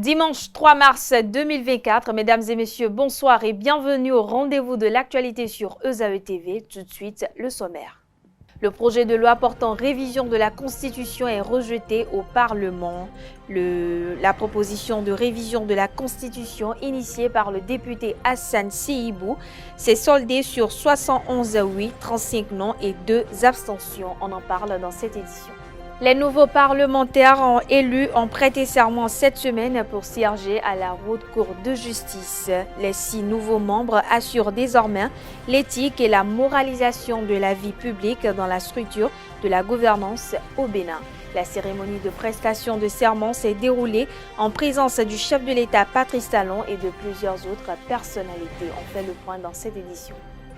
Dimanche 3 mars 2024, mesdames et messieurs, bonsoir et bienvenue au rendez-vous de l'actualité sur ESAE TV. Tout de suite, le sommaire. Le projet de loi portant révision de la Constitution est rejeté au Parlement. La proposition de révision de la Constitution initiée par le député Hassan Seibou s'est soldée sur 71 oui, 35 non et 2 abstentions. On en parle dans cette édition. Les nouveaux parlementaires élus ont prêté serment cette semaine pour siéger à la Haute Cour de justice. Les 6 nouveaux membres assurent désormais l'éthique et la moralisation de la vie publique dans la structure de la gouvernance au Bénin. La cérémonie de prestation de serment s'est déroulée en présence du chef de l'État Patrice Talon et de plusieurs autres personnalités. On fait le point dans cette édition.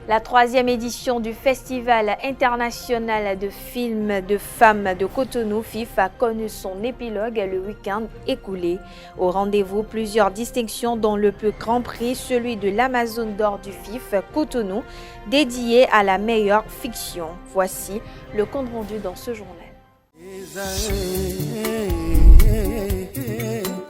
La 3e édition du Festival international de films de femmes de Cotonou, FIF, a connu son épilogue le week-end écoulé. Au rendez-vous, plusieurs distinctions dont le plus grand prix, celui de l'Amazone d'or du FIF, Cotonou, dédié à la meilleure fiction. Voici le compte rendu dans ce journal.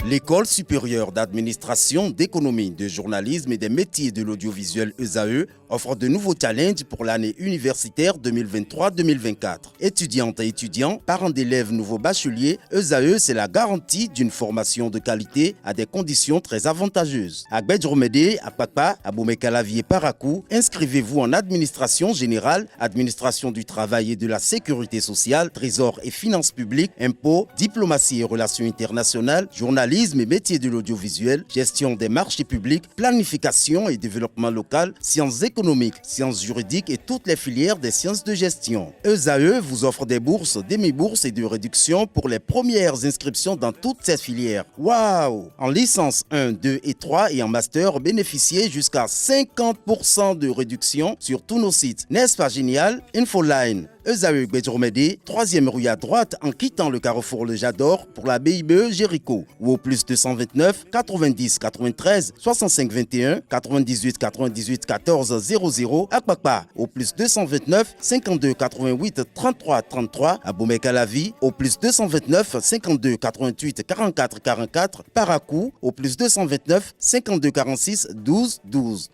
L'École supérieure d'administration, d'économie, de journalisme et des métiers de l'audiovisuel ESAE offre de nouveaux challenges pour l'année universitaire 2023-2024. Étudiantes et étudiants, parents d'élèves nouveaux bacheliers, ESAE, c'est la garantie d'une formation de qualité à des conditions très avantageuses. À Gbedjromede, à Pakpa, à Boumekalavi et Parakou, inscrivez-vous en administration générale, administration du travail et de la sécurité sociale, trésor et finances publiques, impôts, diplomatie et relations internationales, journalisme et métiers de l'audiovisuel, gestion des marchés publics, planification et développement local, sciences économiques, sciences juridiques et toutes les filières des sciences de gestion. ESAE vous offre des bourses, demi-bourses et de réductions pour les premières inscriptions dans toutes ces filières. Waouh! En licence 1, 2 et 3 et en master, bénéficiez jusqu'à 50% de réduction sur tous nos sites. N'est-ce pas génial? Infoline. ESAE Gbedjromede, 3e rue à droite en quittant le carrefour Le Jador pour la BIBE Jéricho ou au plus 229 90 93 65 21 98 98 14 00 à Kpakpa au plus 229 52 88 33 33 à Boumekalavi au plus 229 52 88 44 44 Parakou au plus 229 52 46 12 12.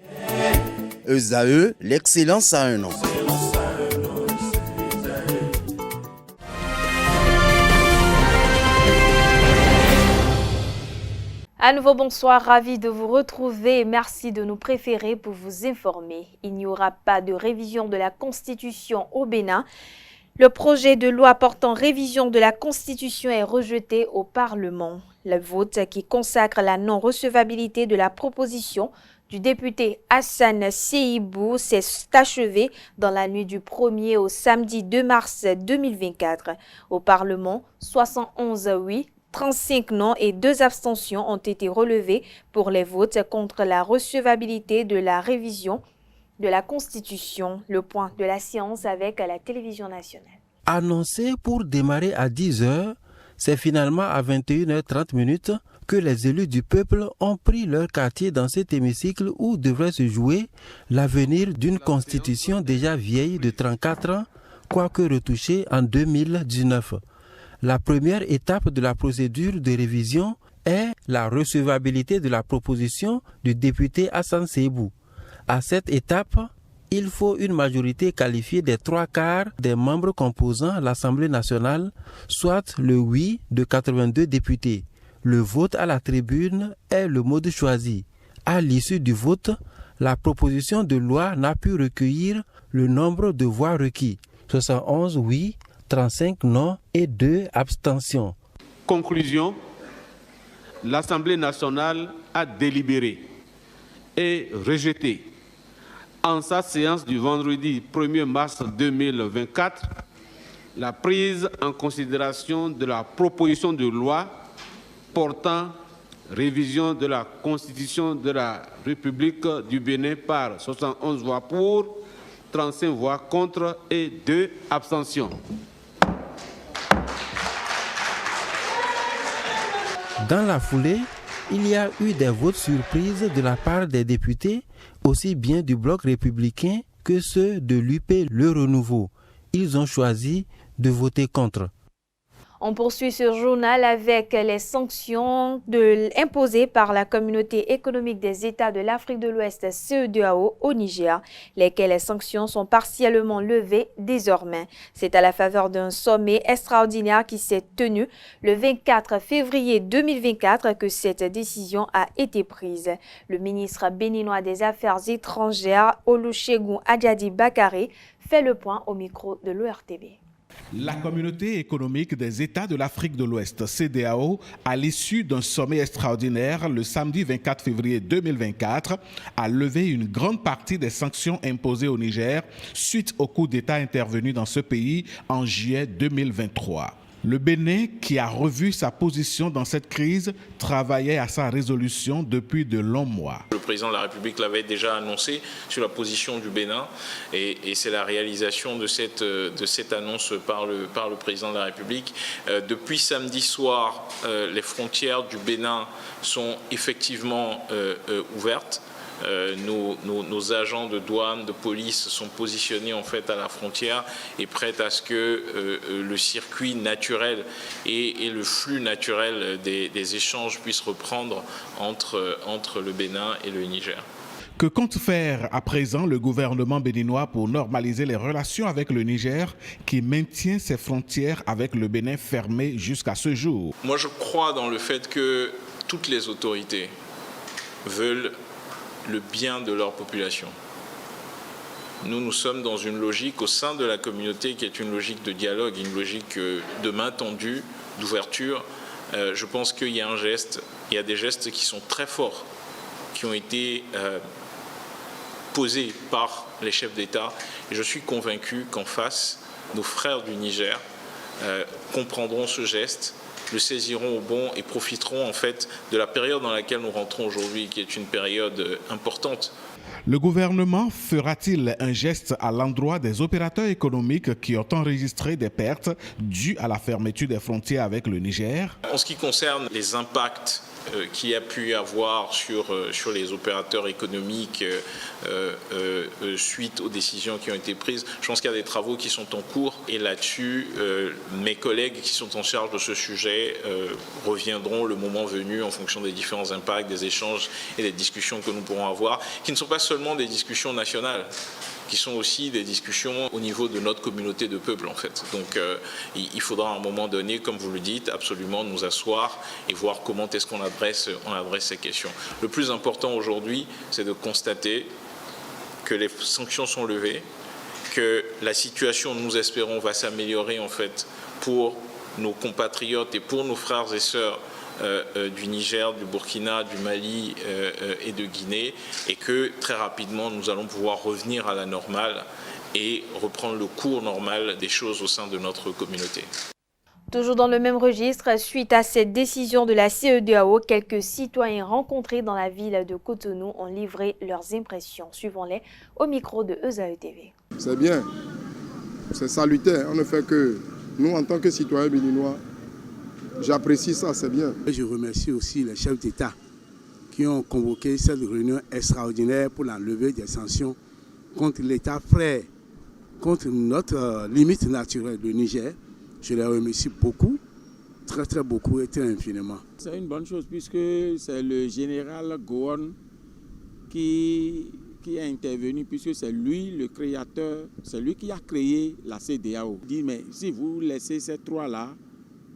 ESAE, l'excellence à un nom. À nouveau, bonsoir, ravi de vous retrouver et merci de nous préférer pour vous informer. Il n'y aura pas de révision de la Constitution au Bénin. Le projet de loi portant révision de la Constitution est rejeté au Parlement. Le vote qui consacre la non-recevabilité de la proposition du député Hassan Seibou s'est achevé dans la nuit du 1er au samedi 2 mars 2024. Au Parlement, 71 oui, 35 non et 2 abstentions ont été relevées pour les votes contre la recevabilité de la révision de la Constitution. Le point de la séance avec la télévision nationale. Annoncé pour démarrer à 10h, c'est finalement à 21h30 que les élus du peuple ont pris leur quartier dans cet hémicycle où devrait se jouer l'avenir d'une constitution déjà vieille de 34 ans, quoique retouchée en 2019. La première étape de la procédure de révision est la recevabilité de la proposition du député Hassan Seibou. À cette étape, il faut une majorité qualifiée des 3/4 des membres composant l'Assemblée nationale, soit le oui de 82 députés. Le vote à la tribune est le mode choisi. À l'issue du vote, la proposition de loi n'a pu recueillir le nombre de voix requis, 71 oui, 35 non et 2 abstentions. Conclusion, l'Assemblée nationale a délibéré et rejeté en sa séance du vendredi 1er mars 2024 la prise en considération de la proposition de loi portant révision de la Constitution de la République du Bénin par 71 voix pour, 35 voix contre et 2 abstentions. Dans la foulée, il y a eu des votes surprises de la part des députés, aussi bien du bloc républicain que ceux de l'UP Le Renouveau. Ils ont choisi de voter contre. On poursuit ce journal avec les sanctions imposées par la Communauté économique des États de l'Afrique de l'Ouest CEDEAO au Niger, lesquelles sanctions sont partiellement levées désormais. C'est à la faveur d'un sommet extraordinaire qui s'est tenu le 24 février 2024 que cette décision a été prise. Le ministre béninois des Affaires étrangères, Olusegun Adjadi Bakare, fait le point au micro de l'ORTV. La Communauté économique des États de l'Afrique de l'Ouest, CEDEAO, à l'issue d'un sommet extraordinaire le samedi 24 février 2024, a levé une grande partie des sanctions imposées au Niger suite au coup d'État intervenu dans ce pays en juillet 2023. Le Bénin, qui a revu sa position dans cette crise, travaillait à sa résolution depuis de longs mois. Le président de la République l'avait déjà annoncé sur la position du Bénin et c'est la réalisation de cette annonce par le président de la République. Depuis samedi soir, les frontières du Bénin sont effectivement ouvertes. Nos agents de douane, de police sont positionnés en fait à la frontière et prêts à ce que le circuit naturel et le flux naturel des échanges puissent reprendre entre le Bénin et le Niger. Que compte faire à présent le gouvernement béninois pour normaliser les relations avec le Niger qui maintient ses frontières avec le Bénin fermées jusqu'à ce jour? Moi je crois dans le fait que toutes les autorités veulent le bien de leur population. Nous sommes dans une logique au sein de la communauté qui est une logique de dialogue, une logique de main tendue, d'ouverture. Je pense qu'il y a il y a des gestes qui sont très forts, qui ont été posés par les chefs d'État. Et je suis convaincu qu'en face, nos frères du Niger comprendront ce geste, le saisiront au bon et profiteront en fait de la période dans laquelle nous rentrons aujourd'hui, qui est une période importante. Le gouvernement fera-t-il un geste à l'endroit des opérateurs économiques qui ont enregistré des pertes dues à la fermeture des frontières avec le Niger? En ce qui concerne les impacts qu'il y a pu y avoir sur les opérateurs économiques suite aux décisions qui ont été prises, je pense qu'il y a des travaux qui sont en cours et là-dessus, mes collègues qui sont en charge de ce sujet reviendront le moment venu en fonction des différents impacts, des échanges et des discussions que nous pourrons avoir, qui ne sont pas seulement des discussions nationales, qui sont aussi des discussions au niveau de notre communauté de peuple en fait. Donc il faudra à un moment donné, comme vous le dites, absolument nous asseoir et voir comment est-ce qu'on adresse ces questions. Le plus important aujourd'hui, c'est de constater que les sanctions sont levées, que la situation, nous espérons, va s'améliorer en fait pour nos compatriotes et pour nos frères et sœurs du Niger, du Burkina, du Mali et de Guinée, et que très rapidement nous allons pouvoir revenir à la normale et reprendre le cours normal des choses au sein de notre communauté. Toujours dans le même registre, suite à cette décision de la CEDEAO, quelques citoyens rencontrés dans la ville de Cotonou ont livré leurs impressions. Suivons-les au micro de ESAE TV. C'est bien, c'est salutaire. On ne fait que nous, en tant que citoyens béninois, j'apprécie ça, c'est bien. Je remercie aussi les chefs d'État qui ont convoqué cette réunion extraordinaire pour la levée des sanctions contre l'État frère, contre notre limite naturelle, le Niger. Je les remercie beaucoup, très très beaucoup et très infiniment. C'est une bonne chose puisque c'est le général Gowon qui est intervenu, puisque c'est lui le créateur, c'est lui qui a créé la CEDEAO. Il dit, mais si vous laissez ces trois-là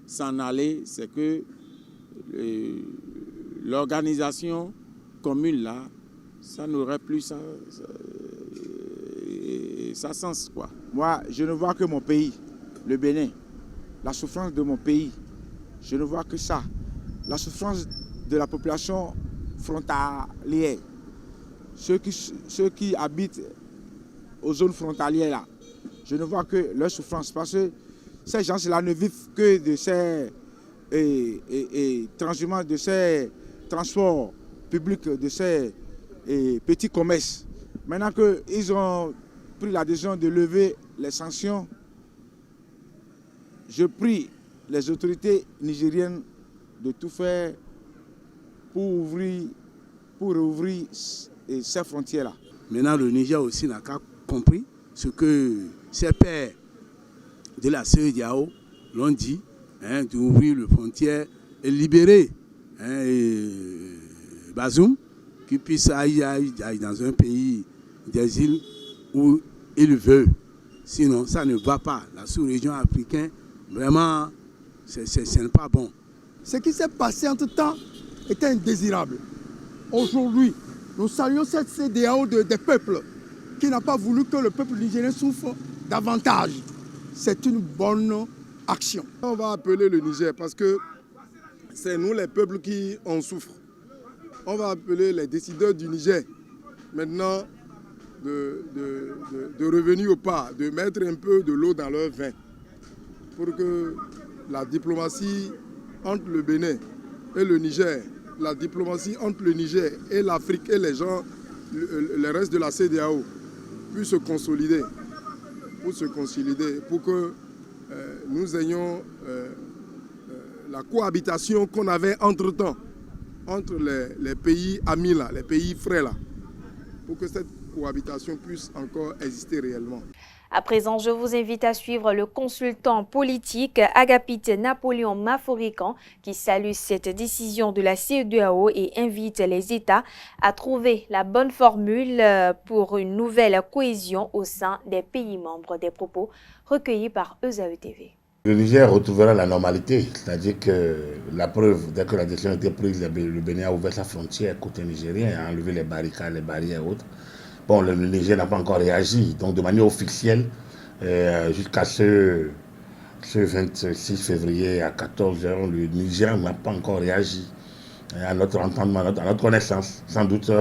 s'en aller, c'est que l'organisation commune là, ça n'aurait plus ça sens quoi. Moi, je ne vois que mon pays, le Bénin, la souffrance de mon pays. Je ne vois que ça. La souffrance de la population frontalière. Ceux qui habitent aux zones frontalières là. Je ne vois que leur souffrance parce que ces gens-là ne vivent que de ces transhumances, de ces transports publics, de ces petits commerces. Maintenant qu'ils ont pris la décision de lever les sanctions, je prie les autorités nigériennes de tout faire pour rouvrir ces frontières-là. Maintenant, le Niger aussi n'a qu'à compris ce que ses pairs de la CEDEAO l'ont dit, d'ouvrir les frontières et libérer Bazoum, qui puisse aller dans un pays d'asile où il veut. Sinon, ça ne va pas. La sous-région africaine, vraiment, ce n'est pas bon. Ce qui s'est passé entre-temps était indésirable. Aujourd'hui, nous saluons cette CEDEAO des peuples qui n'a pas voulu que le peuple nigérien souffre davantage. C'est une bonne action. On va appeler le Niger parce que c'est nous les peuples qui en souffrent. On va appeler les décideurs du Niger maintenant de revenir au pas, de mettre un peu de l'eau dans leur vin pour que la diplomatie entre le Bénin et le Niger, la diplomatie entre le Niger et l'Afrique et les gens, le reste de la CEDEAO, puisse se consolider, pour que nous ayons la cohabitation qu'on avait entre-temps, entre les pays amis, là, les pays frères, là, pour que cette cohabitation puisse encore exister réellement. À présent, je vous invite à suivre le consultant politique Agapite Napoléon Maforican qui salue cette décision de la CEDEAO et invite les États à trouver la bonne formule pour une nouvelle cohésion au sein des pays membres. Des propos recueillis par ESAE TV. Le Niger retrouvera la normalité, c'est-à-dire que la preuve, dès que la décision a été prise, le Bénin a ouvert sa frontière côté nigérien, a enlevé les barricades, les barrières et autres. Bon, le Niger n'a pas encore réagi, donc de manière officielle, jusqu'à ce 26 février à 14h, le Niger n'a pas encore réagi à notre entendement, à notre connaissance. Sans doute,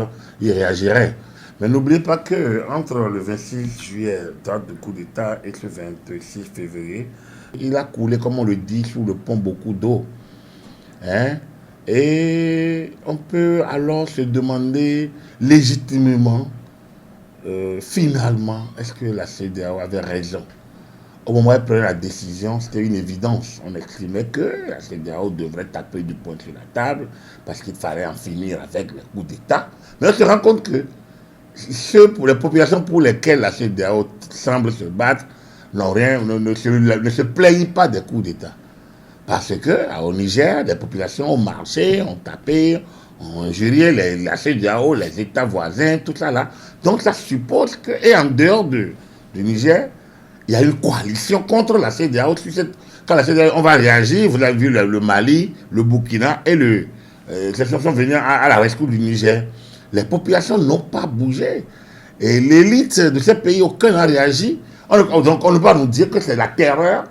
il réagirait. Mais n'oubliez pas qu'entre le 26 juillet, date de coup d'État, et ce 26 février, il a coulé, comme on le dit, sous le pont beaucoup d'eau. Et on peut alors se demander légitimement, finalement, est-ce que la CEDEAO avait raison? Au moment où elle prenait la décision, c'était une évidence. On estimait que la CEDEAO devrait taper du poing sur la table parce qu'il fallait en finir avec le coup d'État. Mais on se rend compte que pour les populations pour lesquelles la CEDEAO semble se battre, ne se plaignent pas des coups d'État. Parce qu'au Niger, les populations ont marché, ont tapé, ont injurié la CEDEAO, les États voisins, tout ça là. Donc ça suppose que, et en dehors du Niger, il y a une coalition contre la CEDEAO. Quand la CEDEAO, on va réagir, vous avez vu le Mali, le Burkina et les sont venus à la rescousse du Niger. Les populations n'ont pas bougé. Et l'élite de ces pays, aucun n'a réagi. Donc on ne peut pas nous dire que c'est la terreur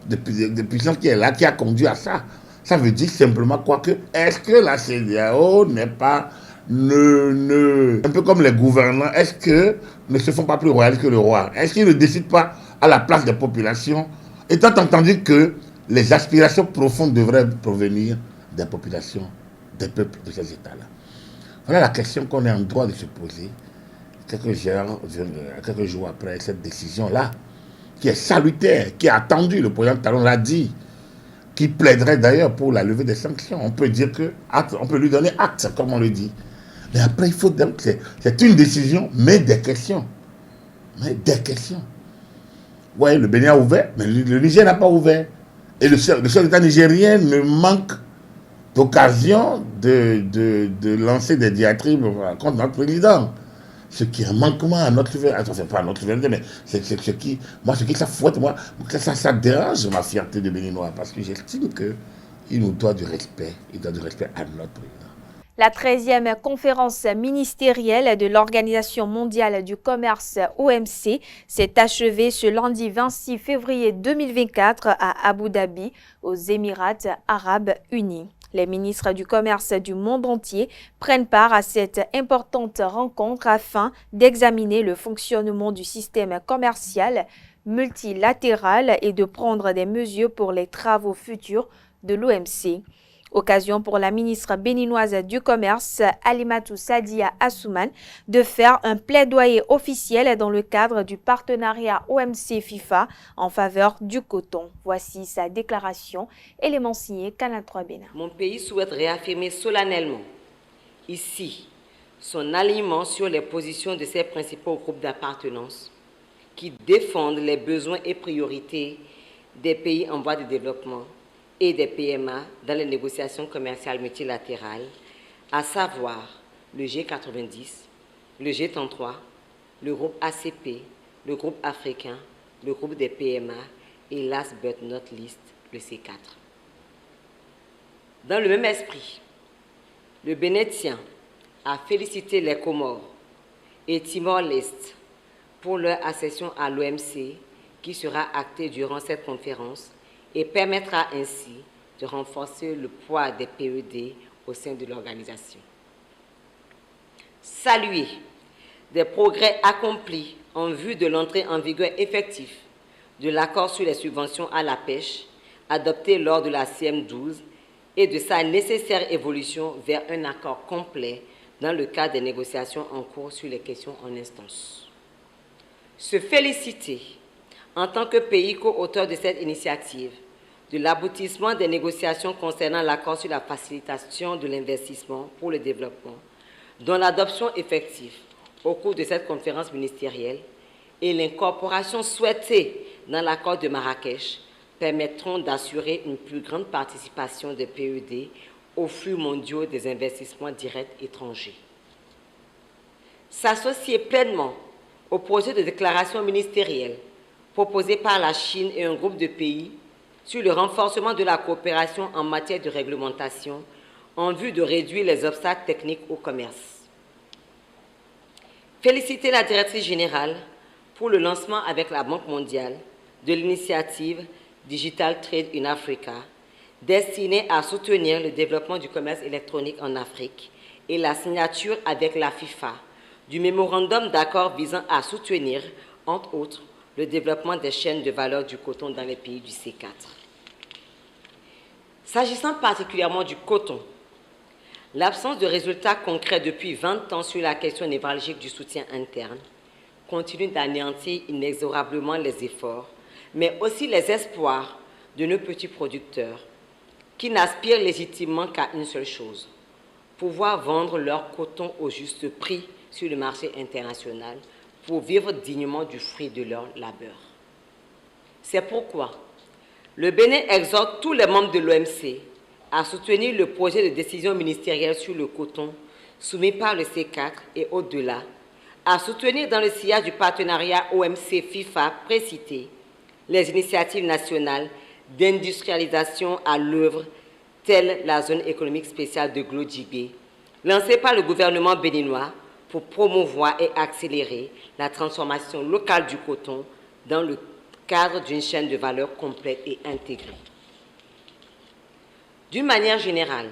de puissance qui est là qui a conduit à ça. Ça veut dire simplement quoi que, est-ce que la CEDEAO n'est pas, un peu comme les gouvernants, est-ce que ne se font pas plus royalistes que le roi? Est-ce qu'ils ne décident pas à la place des populations, étant entendu que les aspirations profondes devraient provenir des populations, des peuples de ces États-là? Voilà la question qu'on est en droit de se poser quelques jours après cette décision-là, qui est salutaire, qui est attendue, le président Talon l'a dit, qui plaiderait d'ailleurs pour la levée des sanctions. On peut dire on peut lui donner acte, comme on le dit. Mais après, il faut donc, c'est une décision, mais des questions. Mais des questions. Oui, le Bénin a ouvert, mais le Niger n'a pas ouvert. Et le chef d'État nigérien ne manque d'occasion de lancer des diatribes contre notre président. Ce qui est un manquement à notre souveraineté, enfin, pas à notre souveraineté, mais ce qui ça fouette, ça dérange ma fierté de Béninois, parce que j'estime qu'il nous doit du respect, il doit du respect à notre président. La 13e conférence ministérielle de l'Organisation mondiale du commerce OMC s'est achevée ce lundi 26 février 2024 à Abu Dhabi, aux Émirats arabes unis. Les ministres du commerce du monde entier prennent part à cette importante rencontre afin d'examiner le fonctionnement du système commercial multilatéral et de prendre des mesures pour les travaux futurs de l'OMC. Occasion pour la ministre béninoise du Commerce, Alimatou Sadia Assouman, de faire un plaidoyer officiel dans le cadre du partenariat OMC-FIFA en faveur du coton. Voici sa déclaration, élément signé Canal 3 Bénin. Mon pays souhaite réaffirmer solennellement, ici, son alignement sur les positions de ses principaux groupes d'appartenance qui défendent les besoins et priorités des pays en voie de développement et des PMA dans les négociations commerciales multilatérales, à savoir le G90, le G33, le groupe ACP, le groupe africain, le groupe des PMA et last but not least, le C4. Dans le même esprit, le Bénin tient à féliciter les Comores et Timor-Leste pour leur accession à l'OMC qui sera actée durant cette conférence et permettra ainsi de renforcer le poids des PED au sein de l'organisation. Saluer des progrès accomplis en vue de l'entrée en vigueur effective de l'accord sur les subventions à la pêche adopté lors de la CM12 et de sa nécessaire évolution vers un accord complet dans le cadre des négociations en cours sur les questions en instance. Se féliciter, en tant que pays co-auteur de cette initiative, de l'aboutissement des négociations concernant l'accord sur la facilitation de l'investissement pour le développement, dont l'adoption effective au cours de cette conférence ministérielle et l'incorporation souhaitée dans l'accord de Marrakech permettront d'assurer une plus grande participation des PED aux flux mondiaux des investissements directs étrangers. S'associer pleinement au projet de déclaration ministérielle proposé par la Chine et un groupe de pays sur le renforcement de la coopération en matière de réglementation en vue de réduire les obstacles techniques au commerce. Féliciter la directrice générale pour le lancement avec la Banque mondiale de l'initiative Digital Trade in Africa, destinée à soutenir le développement du commerce électronique en Afrique et la signature avec la FIFA du mémorandum d'accord visant à soutenir, entre autres, le développement des chaînes de valeur du coton dans les pays du C4. S'agissant particulièrement du coton, l'absence de résultats concrets depuis 20 ans sur la question névralgique du soutien interne continue d'anéantir inexorablement les efforts, mais aussi les espoirs de nos petits producteurs qui n'aspirent légitimement qu'à une seule chose, pouvoir vendre leur coton au juste prix sur le marché international pour vivre dignement du fruit de leur labeur. C'est pourquoi le Bénin exhorte tous les membres de l'OMC à soutenir le projet de décision ministérielle sur le coton soumis par le C4 et au-delà, à soutenir dans le sillage du partenariat OMC-FIFA précité les initiatives nationales d'industrialisation à l'œuvre, telles la zone économique spéciale de Glodjibé, lancée par le gouvernement béninois pour promouvoir et accélérer la transformation locale du coton dans le cadre d'une chaîne de valeur complète et intégrée. D'une manière générale,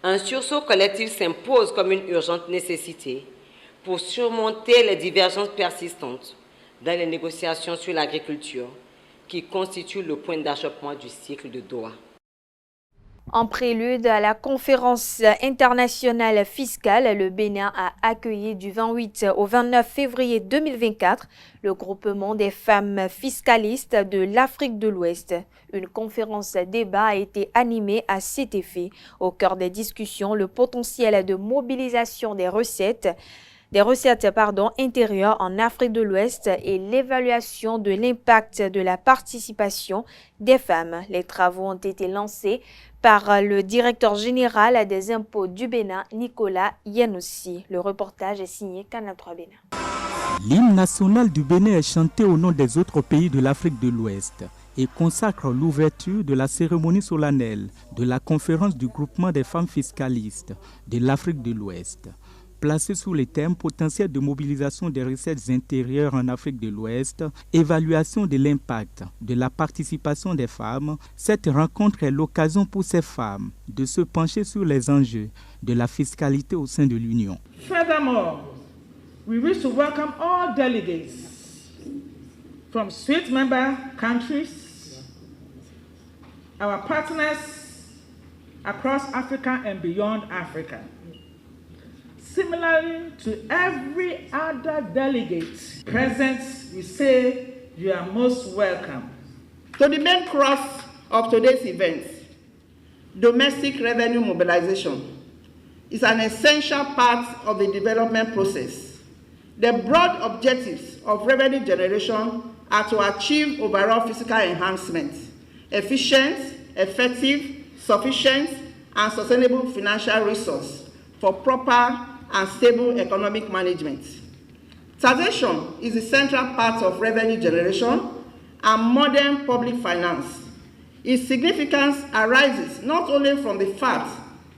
un sursaut collectif s'impose comme une urgente nécessité pour surmonter les divergences persistantes dans les négociations sur l'agriculture qui constituent le point d'achoppement du cycle de Doha. En prélude à la conférence internationale fiscale, le Bénin a accueilli du 28 au 29 février 2024 le groupement des femmes fiscalistes de l'Afrique de l'Ouest. Une conférence débat a été animée à cet effet. Au cœur des discussions, le potentiel de mobilisation des recettes intérieures en Afrique de l'Ouest et l'évaluation de l'impact de la participation des femmes. Les travaux ont été lancés par le directeur général des impôts du Bénin, Nicolas Yanoussi. Le reportage est signé Canal 3 Bénin. L'hymne national du Bénin est chanté au nom des autres pays de l'Afrique de l'Ouest et consacre l'ouverture de la cérémonie solennelle de la conférence du groupement des femmes fiscalistes de l'Afrique de l'Ouest. Placée sous les thèmes potentiels de mobilisation des recettes intérieures en Afrique de l'Ouest, évaluation de l'impact de la participation des femmes, cette rencontre est l'occasion pour ces femmes de se pencher sur les enjeux de la fiscalité au sein de l'Union. Furthermore, we wish to welcome all delegates from suite member countries, our partners across Africa and beyond Africa. Similarly to every other delegate present, we say you are most welcome. To the main cross of today's event, domestic revenue mobilization is an essential part of the development process. The broad objectives of revenue generation are to achieve overall fiscal enhancement, efficient effective, sufficient, and sustainable financial resources for proper and stable economic management. Taxation is the central part of revenue generation and modern public finance. Its significance arises not only from the fact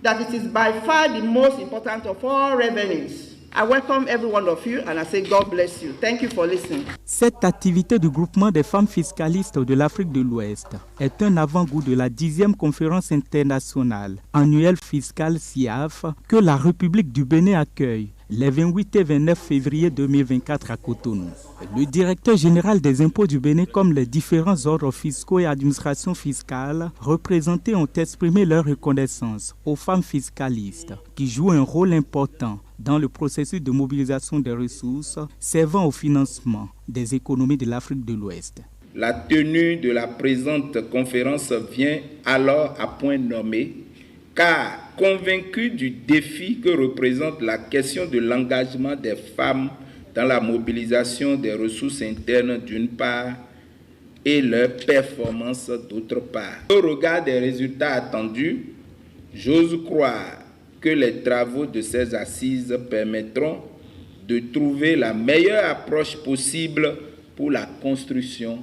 that it is by far the most important of all revenues. I welcome every one of you and I say God bless you. Thank you for listening. Cette activité du groupement des femmes fiscalistes de l'Afrique de l'Ouest est un avant-goût de la 10e conférence internationale annuelle fiscale CIAF que la République du Bénin accueille les 28 et 29 février 2024 à Cotonou. Le directeur général des impôts du Bénin, comme les différents ordres fiscaux et administrations fiscales représentés, ont exprimé leur reconnaissance aux femmes fiscalistes qui jouent un rôle important dans le processus de mobilisation des ressources servant au financement des économies de l'Afrique de l'Ouest. La tenue de la présente conférence vient alors à point nommé, car convaincu du défi que représente la question de l'engagement des femmes dans la mobilisation des ressources internes d'une part et leur performance d'autre part. Au regard des résultats attendus, j'ose croire que les travaux de ces assises permettront de trouver la meilleure approche possible pour la construction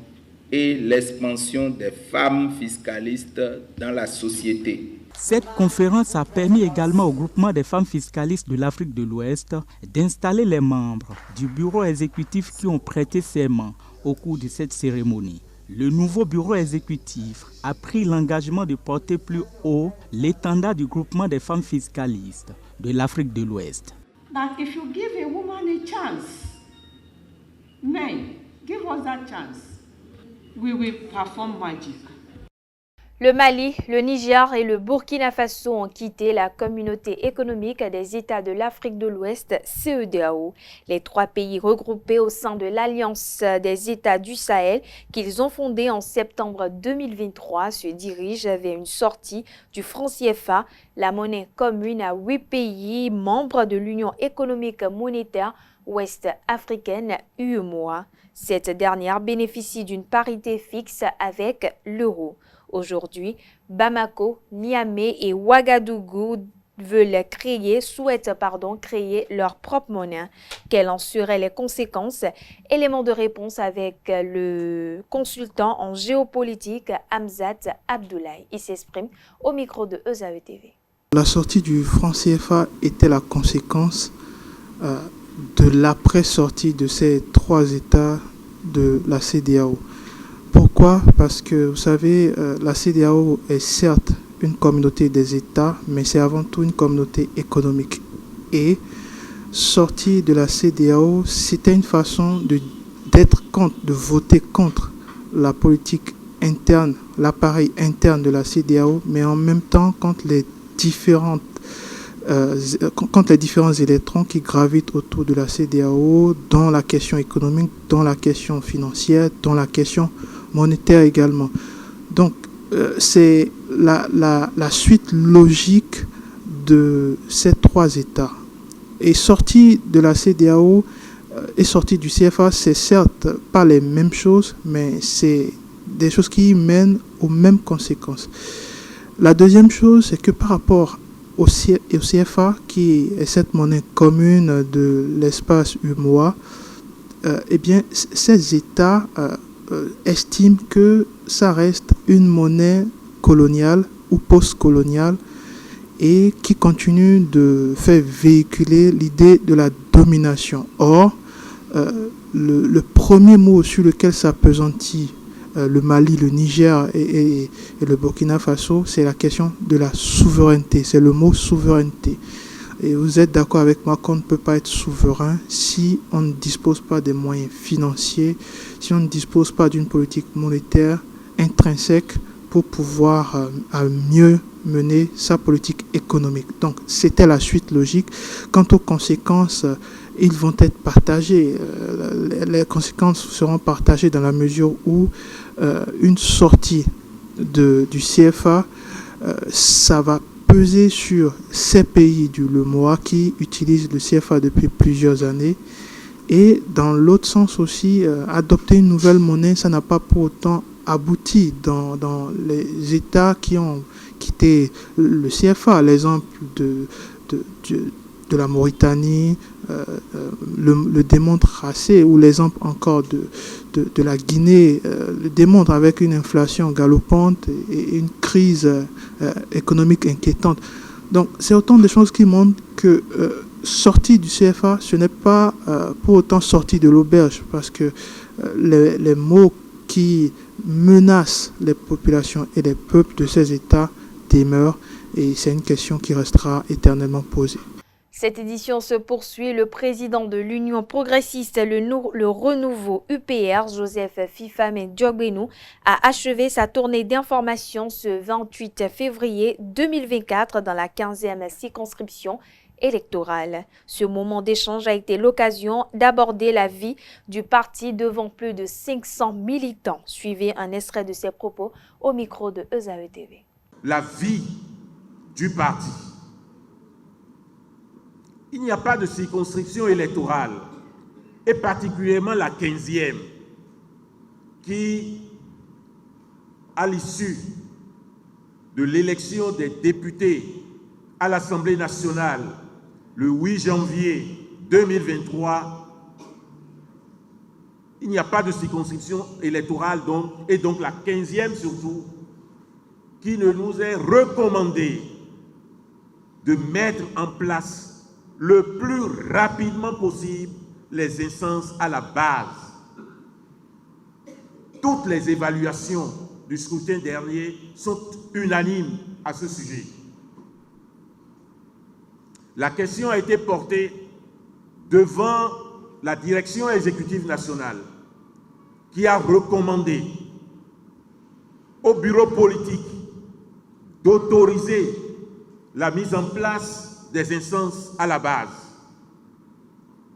et l'expansion des femmes fiscalistes dans la société. Cette conférence a permis également au groupement des femmes fiscalistes de l'Afrique de l'Ouest d'installer les membres du bureau exécutif qui ont prêté serment au cours de cette cérémonie. Le nouveau bureau exécutif a pris l'engagement de porter plus haut l'étendard du groupement des femmes fiscalistes de l'Afrique de l'Ouest. That if you give a woman a chance, men, give us that chance, we will perform magic. Le Mali, le Niger et le Burkina Faso ont quitté la communauté économique des États de l'Afrique de l'Ouest, CEDEAO. Les trois pays regroupés au sein de l'Alliance des États du Sahel qu'ils ont fondée en septembre 2023 se dirigent vers une sortie du franc CFA, la monnaie commune à 8 pays membres de l'Union économique monétaire ouest-africaine UEMOA. Cette dernière bénéficie d'une parité fixe avec l'euro. Aujourd'hui, Bamako, Niamey et Ouagadougou souhaitent créer leur propre monnaie. Quelles en seraient les conséquences? Élément de réponse avec le consultant en géopolitique Hamzat Abdoulaye. Il s'exprime au micro de EZAE TV. La sortie du franc CFA était la conséquence de l'après-sortie de ces trois États de la CEDEAO. Pourquoi? Parce que, vous savez, la CEDEAO est certes une communauté des États, mais c'est avant tout une communauté économique. Et sortir de la CEDEAO, c'était une façon de voter contre la politique interne, l'appareil interne de la CEDEAO, mais en même temps contre les différents électrons qui gravitent autour de la CEDEAO, dans la question économique, dans la question financière, dans la question monétaire également. Donc, c'est la suite logique de ces trois États. Et sortie de la CEDEAO et sortie du CFA, c'est certes pas les mêmes choses, mais c'est des choses qui mènent aux mêmes conséquences. La deuxième chose, c'est que par rapport au CFA, qui est cette monnaie commune de l'espace UEMOA, eh bien, ces États estiment que ça reste une monnaie coloniale ou post-coloniale et qui continue de faire véhiculer l'idée de la domination. Or, le premier mot sur lequel s'appesantit le Mali, le Niger et le Burkina Faso, c'est la question de la souveraineté. C'est le mot souveraineté. Et vous êtes d'accord avec moi qu'on ne peut pas être souverain si on ne dispose pas des moyens financiers, si on ne dispose pas d'une politique monétaire intrinsèque pour pouvoir mieux mener sa politique économique. Donc, c'était la suite logique. Quant aux conséquences, ils vont être partagés. Les conséquences seront partagées dans la mesure où une sortie du CFA, ça va peser sur ces pays du UEMOA qui utilisent le CFA depuis plusieurs années. Et dans l'autre sens aussi, adopter une nouvelle monnaie, ça n'a pas pour autant abouti dans les États qui ont quitté le CFA, l'exemple de la Mauritanie le démontre assez, ou l'exemple encore de la Guinée le démontre, avec une inflation galopante et une crise économique inquiétante. Donc c'est autant de choses qui montrent que sortie du CFA, ce n'est pas pour autant sortie de l'auberge, parce que les maux qui menacent les populations et les peuples de ces États demeurent, et c'est une question qui restera éternellement posée. Cette édition se poursuit. Le président de l'Union progressiste, le renouveau UPR, Joseph Fifame Diogbenou, a achevé sa tournée d'information ce 28 février 2024 dans la 15e circonscription électorale. Ce moment d'échange a été l'occasion d'aborder la vie du parti devant plus de 500 militants. Suivez un extrait de ses propos au micro de ESAE TV. La vie du parti. Il n'y a pas de circonscription électorale, et particulièrement la 15e, qui, à l'issue de l'élection des députés à l'Assemblée nationale le 8 janvier 2023, il n'y a pas de circonscription électorale, et donc la 15e surtout, qui ne nous est recommandé de mettre en place le plus rapidement possible les instances à la base. Toutes les évaluations du scrutin dernier sont unanimes à ce sujet. La question a été portée devant la direction exécutive nationale, qui a recommandé au bureau politique d'autoriser la mise en place des instances à la base.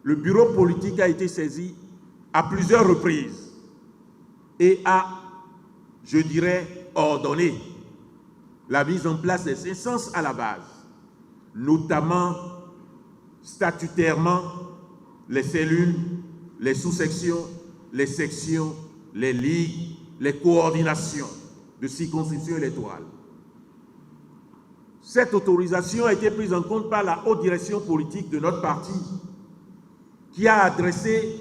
Le bureau politique a été saisi à plusieurs reprises et a, je dirais, ordonné la mise en place des instances à la base, notamment statutairement les cellules, les sous-sections, les sections, les ligues, les coordinations de circonscriptions électorales. Cette autorisation a été prise en compte par la haute direction politique de notre parti, qui a adressé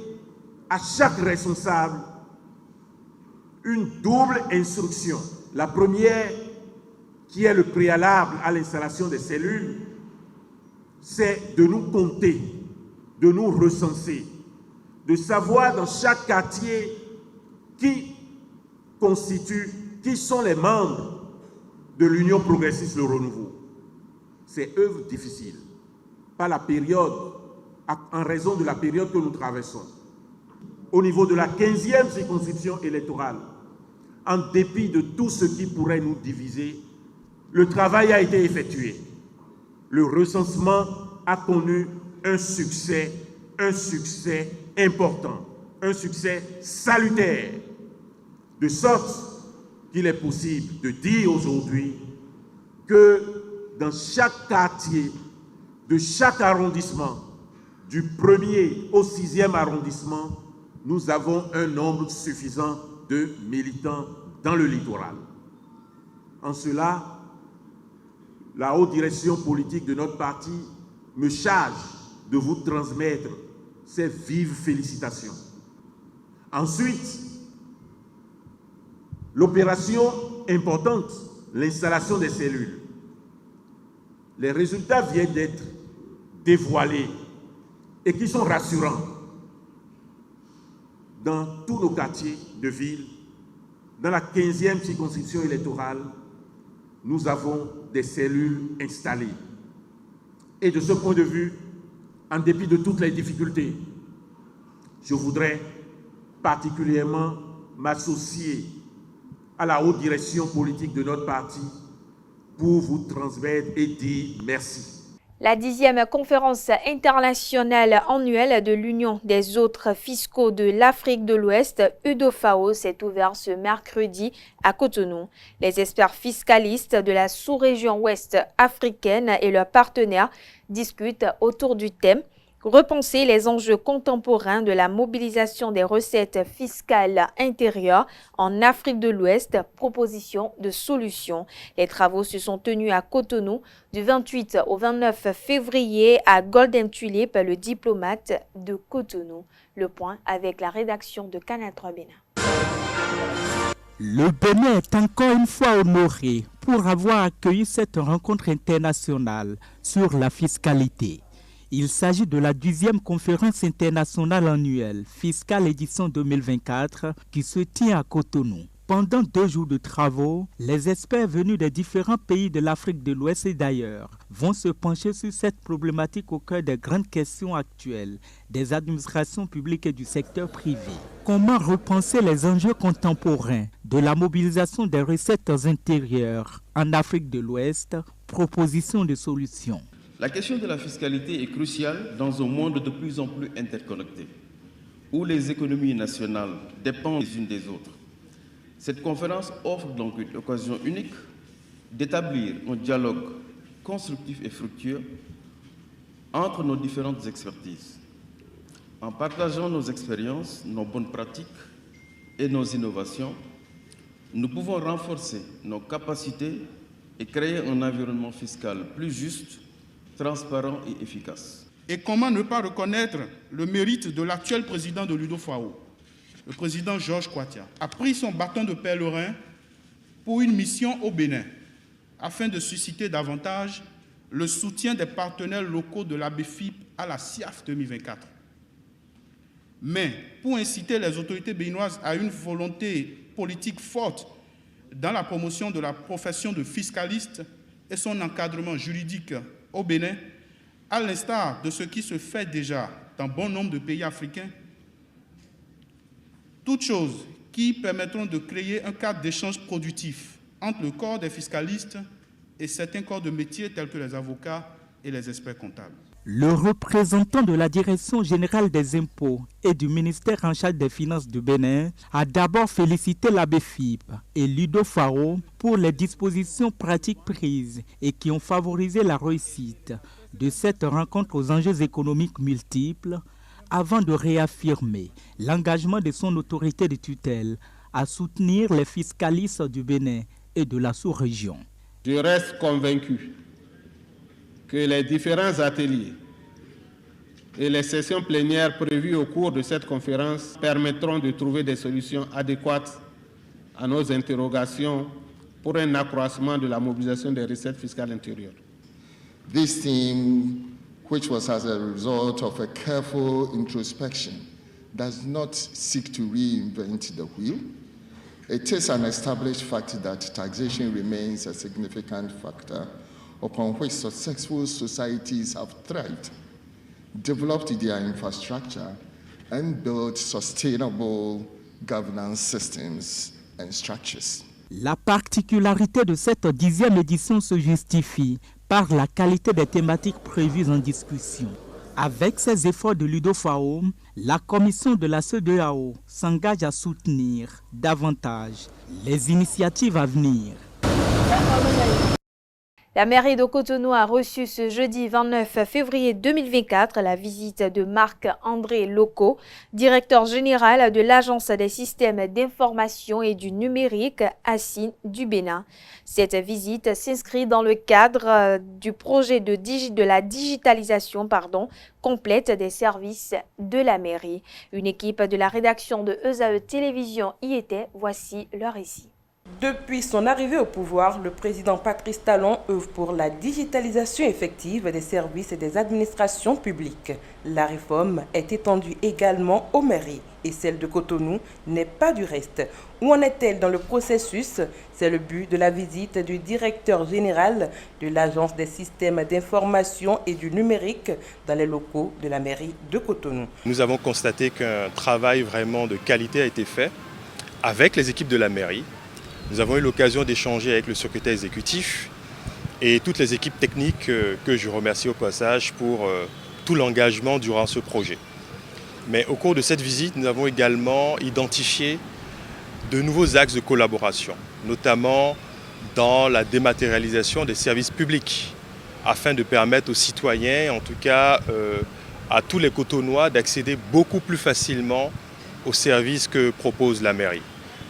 à chaque responsable une double instruction. La première, qui est le préalable à l'installation des cellules, c'est de nous compter, de nous recenser, de savoir dans chaque quartier qui sont les membres de l'Union progressiste Le Renouveau. C'est œuvre difficile, par la période, en raison de la période que nous traversons. Au niveau de la 15e circonscription électorale, en dépit de tout ce qui pourrait nous diviser, le travail a été effectué. Le recensement a connu un succès important, un succès salutaire, de sorte qu'il est possible de dire aujourd'hui que dans chaque quartier, de chaque arrondissement, du 1er au 6e arrondissement, nous avons un nombre suffisant de militants dans le littoral. En cela, la haute direction politique de notre parti me charge de vous transmettre ces vives félicitations. Ensuite, l'opération importante, l'installation des cellules. Les résultats viennent d'être dévoilés et qui sont rassurants. Dans tous nos quartiers de ville, dans la 15e circonscription électorale, nous avons des cellules installées. Et de ce point de vue, en dépit de toutes les difficultés, je voudrais particulièrement m'associer à la haute direction politique de notre parti pour vous transmettre et dire merci. La 10e conférence internationale annuelle de l'Union des autres fiscaux de l'Afrique de l'Ouest, UDOFAO, s'est ouverte ce mercredi à Cotonou. Les experts fiscalistes de la sous-région ouest africaine et leurs partenaires discutent autour du thème « Repenser les enjeux contemporains de la mobilisation des recettes fiscales intérieures en Afrique de l'Ouest, proposition de solution. Les travaux se sont tenus à Cotonou du 28 au 29 février à Golden Tulip, le diplomate de Cotonou. Le point avec la rédaction de Canal 3 Bénin. Le Bénin est encore une fois honoré pour avoir accueilli cette rencontre internationale sur la fiscalité. Il s'agit de la 10e conférence internationale annuelle fiscale édition 2024 qui se tient à Cotonou. Pendant 2 jours de travaux, les experts venus des différents pays de l'Afrique de l'Ouest et d'ailleurs vont se pencher sur cette problématique au cœur des grandes questions actuelles des administrations publiques et du secteur privé. Comment repenser les enjeux contemporains de la mobilisation des recettes intérieures en Afrique de l'Ouest? Proposition de solution. La question de la fiscalité est cruciale dans un monde de plus en plus interconnecté, où les économies nationales dépendent les unes des autres. Cette conférence offre donc une occasion unique d'établir un dialogue constructif et fructueux entre nos différentes expertises. En partageant nos expériences, nos bonnes pratiques et nos innovations, nous pouvons renforcer nos capacités et créer un environnement fiscal plus juste, transparent et efficace. Et comment ne pas reconnaître le mérite de l'actuel président de l'UDOFAO, le président Georges Kwatia, a pris son bâton de pèlerin pour une mission au Bénin, afin de susciter davantage le soutien des partenaires locaux de l'ABFIP à la CIAF 2024. Mais pour inciter les autorités béninoises à une volonté politique forte dans la promotion de la profession de fiscaliste et son encadrement juridique au Bénin, à l'instar de ce qui se fait déjà dans bon nombre de pays africains, toutes choses qui permettront de créer un cadre d'échange productif entre le corps des fiscalistes et certains corps de métiers tels que les avocats et les experts comptables. Le représentant de la Direction générale des impôts et du ministère en charge des finances du Bénin a d'abord félicité l'ABFIP et l'UDOFAO pour les dispositions pratiques prises et qui ont favorisé la réussite de cette rencontre aux enjeux économiques multiples avant de réaffirmer l'engagement de son autorité de tutelle à soutenir les fiscalistes du Bénin et de la sous-région. Je reste convaincu que les différents ateliers et les sessions plénières prévues au cours de cette conférence permettront de trouver des solutions adéquates à nos interrogations pour un accroissement de la mobilisation des recettes fiscales intérieures. This theme, which was as a result of a careful introspection, does not seek to reinvent the wheel. It is an established fact that taxation remains a significant factor upon which successful societies have thrived, developed their infrastructure, and built sustainable governance systems and structures. La particularité de cette 10e édition se justifie par la qualité des thématiques prévues en discussion. Avec ces efforts de l'UDOFAO, la commission de la CEDEAO s'engage à soutenir davantage les initiatives à venir. La mairie de Cotonou a reçu ce jeudi 29 février 2024 la visite de Marc-André Loco, directeur général de l'Agence des systèmes d'information et du numérique ASIN du Bénin. Cette visite s'inscrit dans le cadre du projet de la digitalisation complète des services de la mairie. Une équipe de la rédaction de ESAE Télévision y était. Voici leur récit. Depuis son arrivée au pouvoir, le président Patrice Talon œuvre pour la digitalisation effective des services et des administrations publiques. La réforme est étendue également aux mairies et celle de Cotonou n'est pas du reste. Où en est-elle dans le processus? C'est le but de la visite du directeur général de l'Agence des systèmes d'information et du numérique dans les locaux de la mairie de Cotonou. Nous avons constaté qu'un travail vraiment de qualité a été fait avec les équipes de la mairie. Nous avons eu l'occasion d'échanger avec le secrétaire exécutif et toutes les équipes techniques que je remercie au passage pour tout l'engagement durant ce projet. Mais au cours de cette visite, nous avons également identifié de nouveaux axes de collaboration, notamment dans la dématérialisation des services publics, afin de permettre aux citoyens, en tout cas à tous les Cotonois d'accéder beaucoup plus facilement aux services que propose la mairie.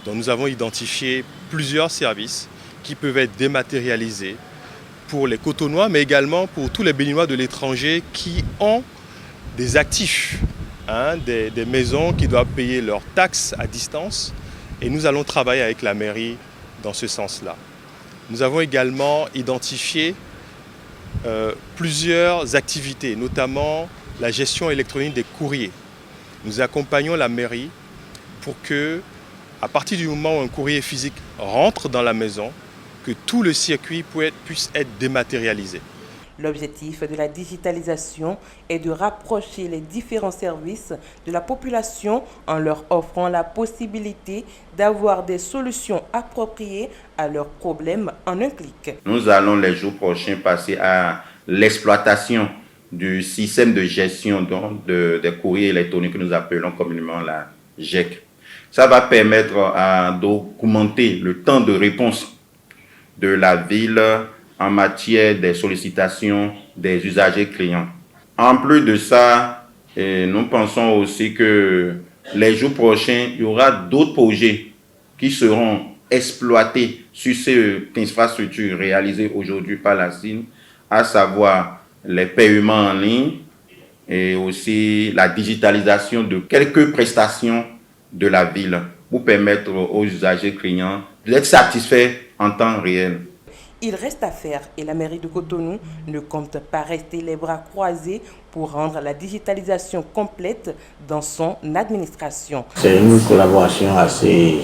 Donc nous avons identifié plusieurs services qui peuvent être dématérialisés pour les Cotonois, mais également pour tous les Béninois de l'étranger qui ont des actifs, des maisons qui doivent payer leurs taxes à distance. Et nous allons travailler avec la mairie dans ce sens-là. Nous avons également identifié plusieurs activités, notamment la gestion électronique des courriers. Nous accompagnons la mairie pour que, à partir du moment où un courrier physique rentre dans la maison, que tout le circuit puisse être dématérialisé. L'objectif de la digitalisation est de rapprocher les différents services de la population en leur offrant la possibilité d'avoir des solutions appropriées à leurs problèmes en un clic. Nous allons les jours prochains passer à l'exploitation du système de gestion des courriers électroniques que nous appelons communément la GEC. Ça va permettre d'augmenter le temps de réponse de la ville en matière des sollicitations des usagers clients. En plus de ça, nous pensons aussi que les jours prochains, il y aura d'autres projets qui seront exploités sur ces infrastructures réalisées aujourd'hui par la CIN, à savoir les paiements en ligne et aussi la digitalisation de quelques prestations de la ville pour permettre aux usagers clients d'être satisfaits en temps réel. Il reste à faire et la mairie de Cotonou ne compte pas rester les bras croisés pour rendre la digitalisation complète dans son administration. C'est une collaboration assez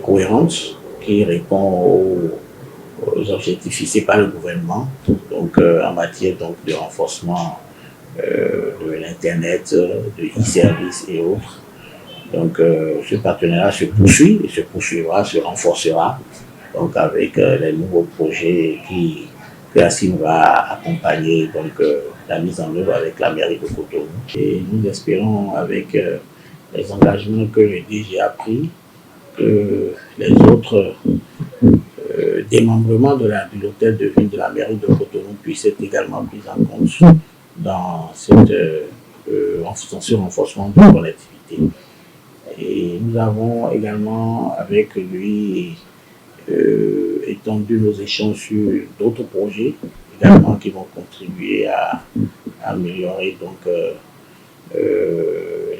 cohérente qui répond aux objectifs fixés par le gouvernement, donc en matière de renforcement de l'Internet, de e-services et autres. Donc ce partenariat se poursuit et se poursuivra, se renforcera, donc avec les nouveaux projets que la CIN va accompagner, donc la mise en œuvre avec la mairie de Cotonou. Et nous espérons, avec les engagements que le DG a pris, que les autres démembrements de l'hôtel de ville de la mairie de Cotonou puissent être également pris en compte dans ce renforcement de connectivité. Et nous avons également avec lui étendu nos échanges sur d'autres projets également qui vont contribuer à améliorer donc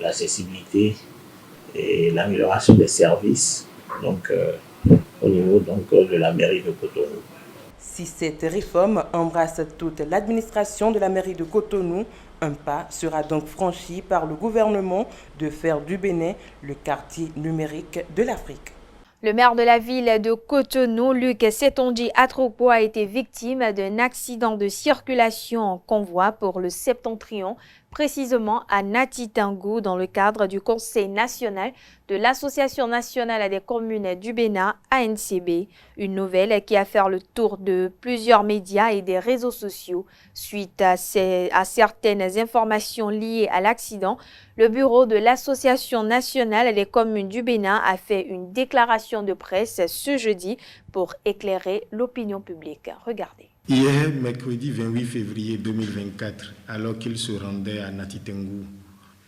l'accessibilité et l'amélioration des services donc au niveau donc de la mairie de Cotonou. Si cette réforme embrasse toute l'administration de la mairie de Cotonou, un pas sera donc franchi par le gouvernement de faire du Bénin le quartier numérique de l'Afrique. Le maire de la ville de Cotonou, Luc Setonji Atrokpo, a été victime d'un accident de circulation en convoi pour le Septentrion, précisément à Natitangou, dans le cadre du Conseil national de l'Association nationale des communes du Bénin, ANCB. Une nouvelle qui a fait le tour de plusieurs médias et des réseaux sociaux. Suite à certaines informations liées à l'accident, le bureau de l'Association nationale des communes du Bénin a fait une déclaration de presse ce jeudi pour éclairer l'opinion publique. Regardez. Hier, mercredi 28 février 2024, alors qu'il se rendait à Natitangou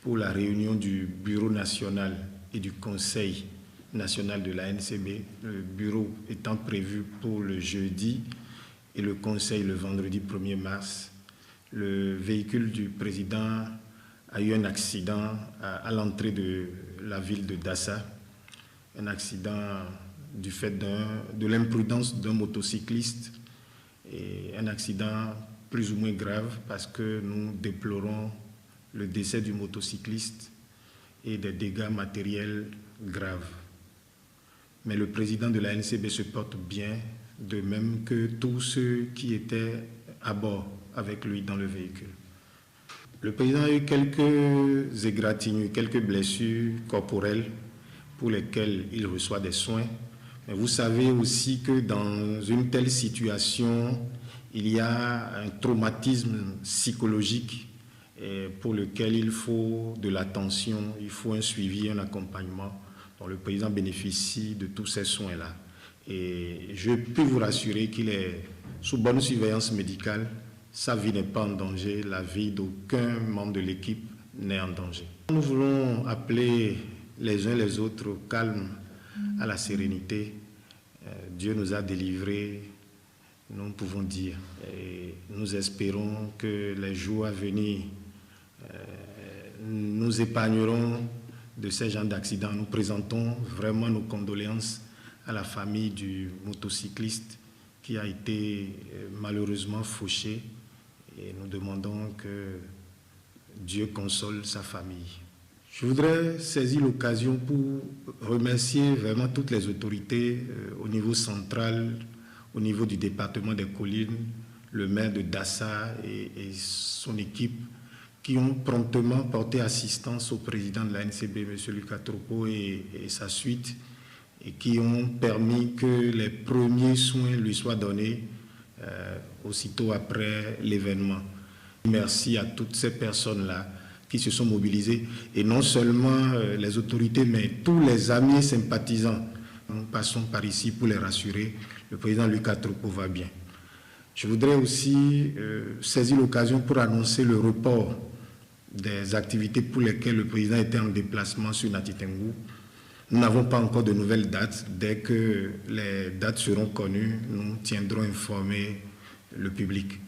pour la réunion du Bureau national et du Conseil national de la NCB, le bureau étant prévu pour le jeudi et le conseil le vendredi 1er mars, le véhicule du président a eu un accident à l'entrée de la ville de Dassa, un accident du fait de l'imprudence d'un motocycliste et un accident plus ou moins grave parce que nous déplorons le décès du motocycliste et des dégâts matériels graves. Mais le président de la NCB se porte bien, de même que tous ceux qui étaient à bord avec lui dans le véhicule. Le président a eu quelques égratignures, quelques blessures corporelles pour lesquelles il reçoit des soins. Mais vous savez aussi que dans une telle situation, il y a un traumatisme psychologique pour lequel il faut de l'attention, il faut un suivi, un accompagnement. Donc le président bénéficie de tous ces soins-là. Et je peux vous rassurer qu'il est sous bonne surveillance médicale sa vie n'est pas en danger, la vie d'aucun membre de l'équipe n'est en danger. Nous voulons appeler les uns les autres au calme, à la sérénité. Dieu nous a délivrés, nous pouvons dire. Et nous espérons que les jours à venir nous épargneront de ces genres d'accidents. Nous présentons vraiment nos condoléances à la famille du motocycliste qui a été malheureusement fauché et nous demandons que Dieu console sa famille. Je voudrais saisir l'occasion pour remercier vraiment toutes les autorités au niveau central, au niveau du département des Collines, le maire de Dassa et son équipe qui ont promptement porté assistance au président de la NCB, M. Lucas Tropo, et sa suite, et qui ont permis que les premiers soins lui soient donnés aussitôt après l'événement. Merci à toutes ces personnes-là qui se sont mobilisées, et non seulement les autorités, mais tous les amis et sympathisants. Nous passons par ici pour les rassurer. Le président Lucas Tropo va bien. Je voudrais aussi saisir l'occasion pour annoncer le report des activités pour lesquelles le président était en déplacement sur Nati Tengou. Nous n'avons pas encore de nouvelles dates. Dès que les dates seront connues, nous tiendrons informer le public.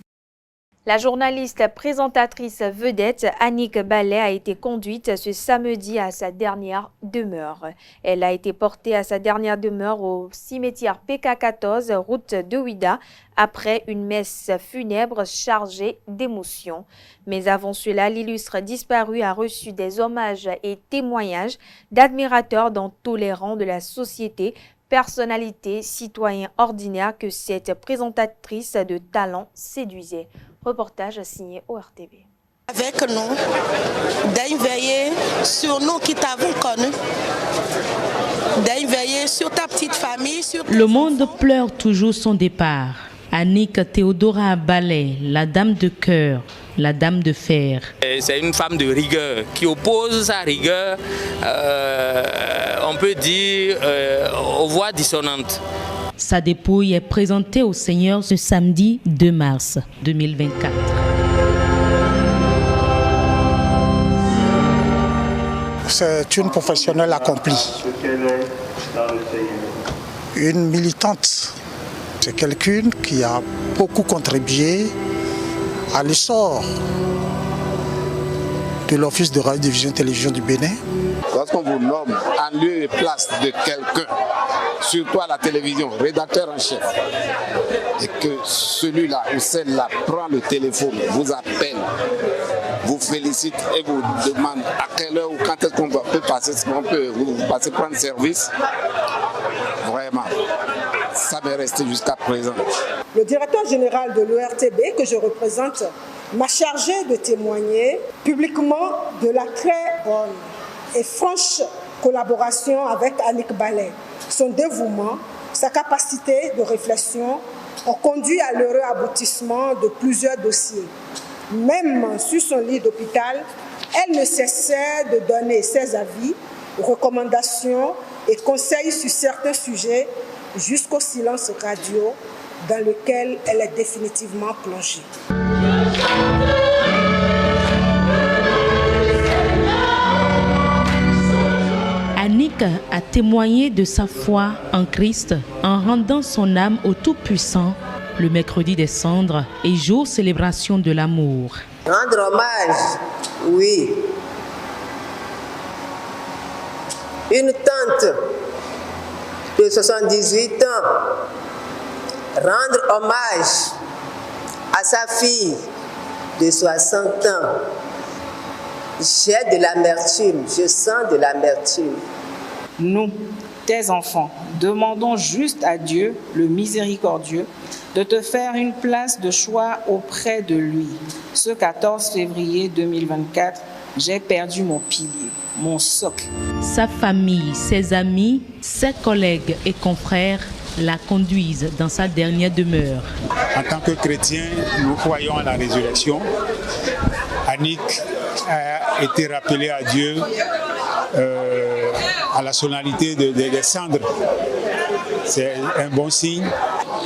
La journaliste présentatrice vedette Annick Ballet a été conduite ce samedi à sa dernière demeure. Elle a été portée à sa dernière demeure au cimetière PK14, route de Ouidah, après une messe funèbre chargée d'émotions. Mais avant cela, l'illustre disparue a reçu des hommages et témoignages d'admirateurs dans tous les rangs de la société, personnalités, citoyens ordinaires que cette présentatrice de talent séduisait. Reportage signé ORTV. Avec nous, d'aller veiller sur nous qui t'avons connus, d'aller veiller sur ta petite famille. Le monde pleure toujours son départ. Annick Théodora Ballet, la dame de cœur, la dame de fer. C'est une femme de rigueur qui oppose sa rigueur, on peut dire, aux voix dissonantes. Sa dépouille est présentée au Seigneur ce samedi 2 mars 2024. C'est une professionnelle accomplie, une militante. C'est quelqu'un qui a beaucoup contribué à l'essor de l'Office de radiodiffusion et télévision du Bénin. Lorsqu'on vous nomme en lieu et place de quelqu'un, surtout à la télévision, rédacteur en chef, et que celui-là ou celle-là prend le téléphone, vous appelle, vous félicite et vous demande à quelle heure ou quand est-ce qu'on peut passer, vous passer prendre service, vraiment, ça m'est resté jusqu'à présent. Le directeur général de l'ORTB que je représente m'a chargé de témoigner publiquement de la très bonne et franche collaboration avec Annick Ballet. Son dévouement, sa capacité de réflexion ont conduit à l'heureux aboutissement de plusieurs dossiers. Même sur son lit d'hôpital, elle ne cessait de donner ses avis, recommandations et conseils sur certains sujets jusqu'au silence radio dans lequel elle est définitivement plongée. Annick a témoigné de sa foi en Christ en rendant son âme au Tout-Puissant le mercredi des cendres et jour célébration de l'amour. Rendre hommage, oui. Une tante de 78 ans, rendre hommage à sa fille de 60 ans. J'ai de l'amertume, je sens de l'amertume. Nous, tes enfants, demandons juste à Dieu, le miséricordieux, de te faire une place de choix auprès de lui. Ce 14 février 2024, j'ai perdu mon pilier, mon socle. Sa famille, ses amis, ses collègues et confrères la conduisent dans sa dernière demeure. En tant que chrétiens, nous croyons à la résurrection. Annick a été rappelée à Dieu à la solennité des cendres. C'est un bon signe.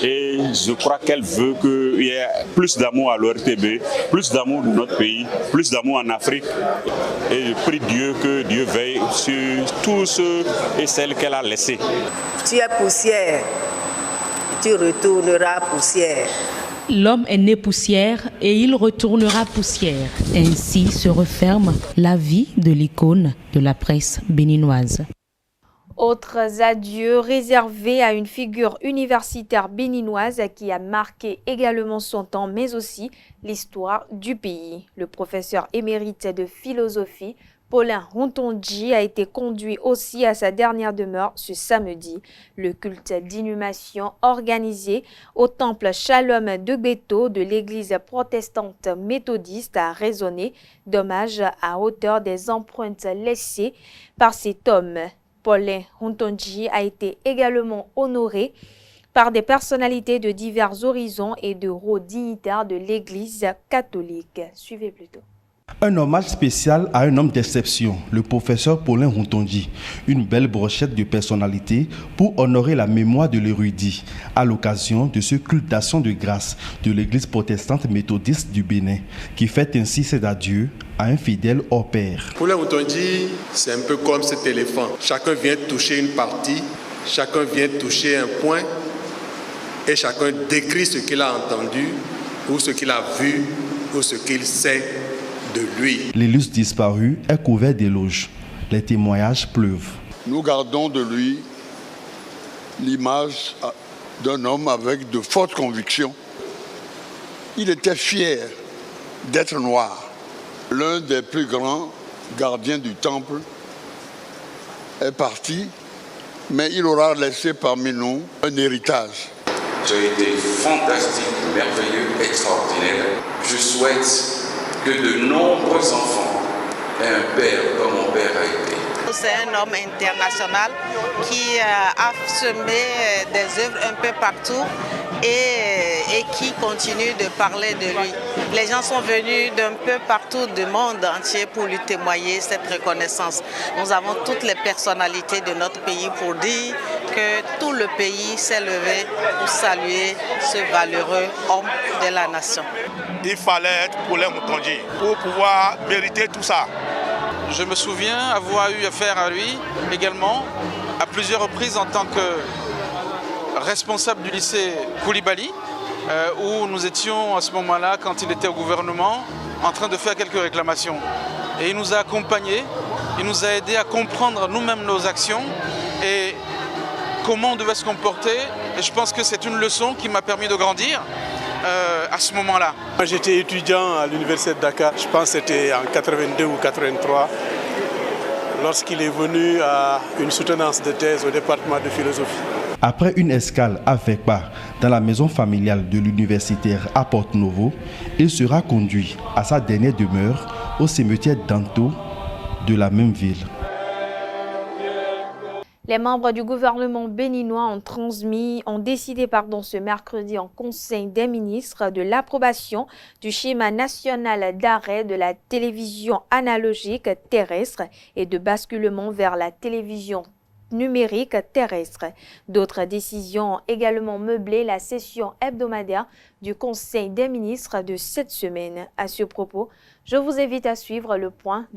Et je crois qu'elle veut qu'il y ait plus d'amour à l'ORTB, plus d'amour de notre pays, plus d'amour en Afrique. Et je prie Dieu que Dieu veille sur tous ceux et celles qu'elle a laissés. Tu es poussière, tu retourneras poussière. L'homme est né poussière et il retournera poussière. Ainsi se referme la vie de l'icône de la presse béninoise. Autres adieux réservés à une figure universitaire béninoise qui a marqué également son temps, mais aussi l'histoire du pays. Le professeur émérite de philosophie, Paulin Rontonji, a été conduit aussi à sa dernière demeure ce samedi. Le culte d'inhumation organisé au temple Shalom de Beto de l'église protestante méthodiste a résonné d'hommage à hauteur des empreintes laissées par cet homme. Paulin Rontonji a été également honoré par des personnalités de divers horizons et de hauts dignitaires de l'Église catholique. Suivez plutôt. Un hommage spécial à un homme d'exception, le professeur Paulin Rontonji. Une belle brochette de personnalités pour honorer la mémoire de l'érudit à l'occasion de ce culte d'action de grâce de l'église protestante méthodiste du Bénin, qui fête ainsi ses adieux à un fidèle hors pair. Paulin Rontonji, c'est un peu comme cet éléphant. Chacun vient toucher une partie, chacun vient toucher un point et chacun décrit ce qu'il a entendu ou ce qu'il a vu ou ce qu'il sait de lui. L'illustre disparu est couvert d'éloges. Les témoignages pleuvent. Nous gardons de lui l'image d'un homme avec de fortes convictions. Il était fier d'être noir. L'un des plus grands gardiens du temple est parti, mais il aura laissé parmi nous un héritage. Tu as été fantastique, merveilleux, extraordinaire. Je souhaite que de nombreux enfants aient un père comme mon père a été. C'est un homme international qui a semé des œuvres un peu partout et qui continue de parler de lui. Les gens sont venus d'un peu partout du monde entier pour lui témoigner cette reconnaissance. Nous avons toutes les personnalités de notre pays pour dire que tout le pays s'est levé pour saluer ce valeureux homme de la nation. Il fallait être Paulin Rontonji pour pouvoir mériter tout ça. Je me souviens avoir eu affaire à lui également à plusieurs reprises en tant que responsable du lycée Koulibaly, où nous étions à ce moment-là, quand il était au gouvernement, en train de faire quelques réclamations. Et il nous a accompagnés, il nous a aidés à comprendre nous-mêmes nos actions et comment on devait se comporter. Et je pense que c'est une leçon qui m'a permis de grandir à ce moment-là. J'étais étudiant à l'université de Dakar, je pense que c'était en 82 ou 83, lorsqu'il est venu à une soutenance de thèse au département de philosophie. Après une escale à Fekba, dans la maison familiale de l'universitaire à Porto-Novo, il sera conduit à sa dernière demeure au cimetière d'Anto de la même ville. Les membres du gouvernement béninois ont décidé ce mercredi en Conseil des ministres de l'approbation du schéma national d'arrêt de la télévision analogique terrestre et de basculement vers la télévision numérique terrestre. D'autres décisions ont également meublé la session hebdomadaire du Conseil des ministres de cette semaine. À ce propos, je vous invite à suivre le point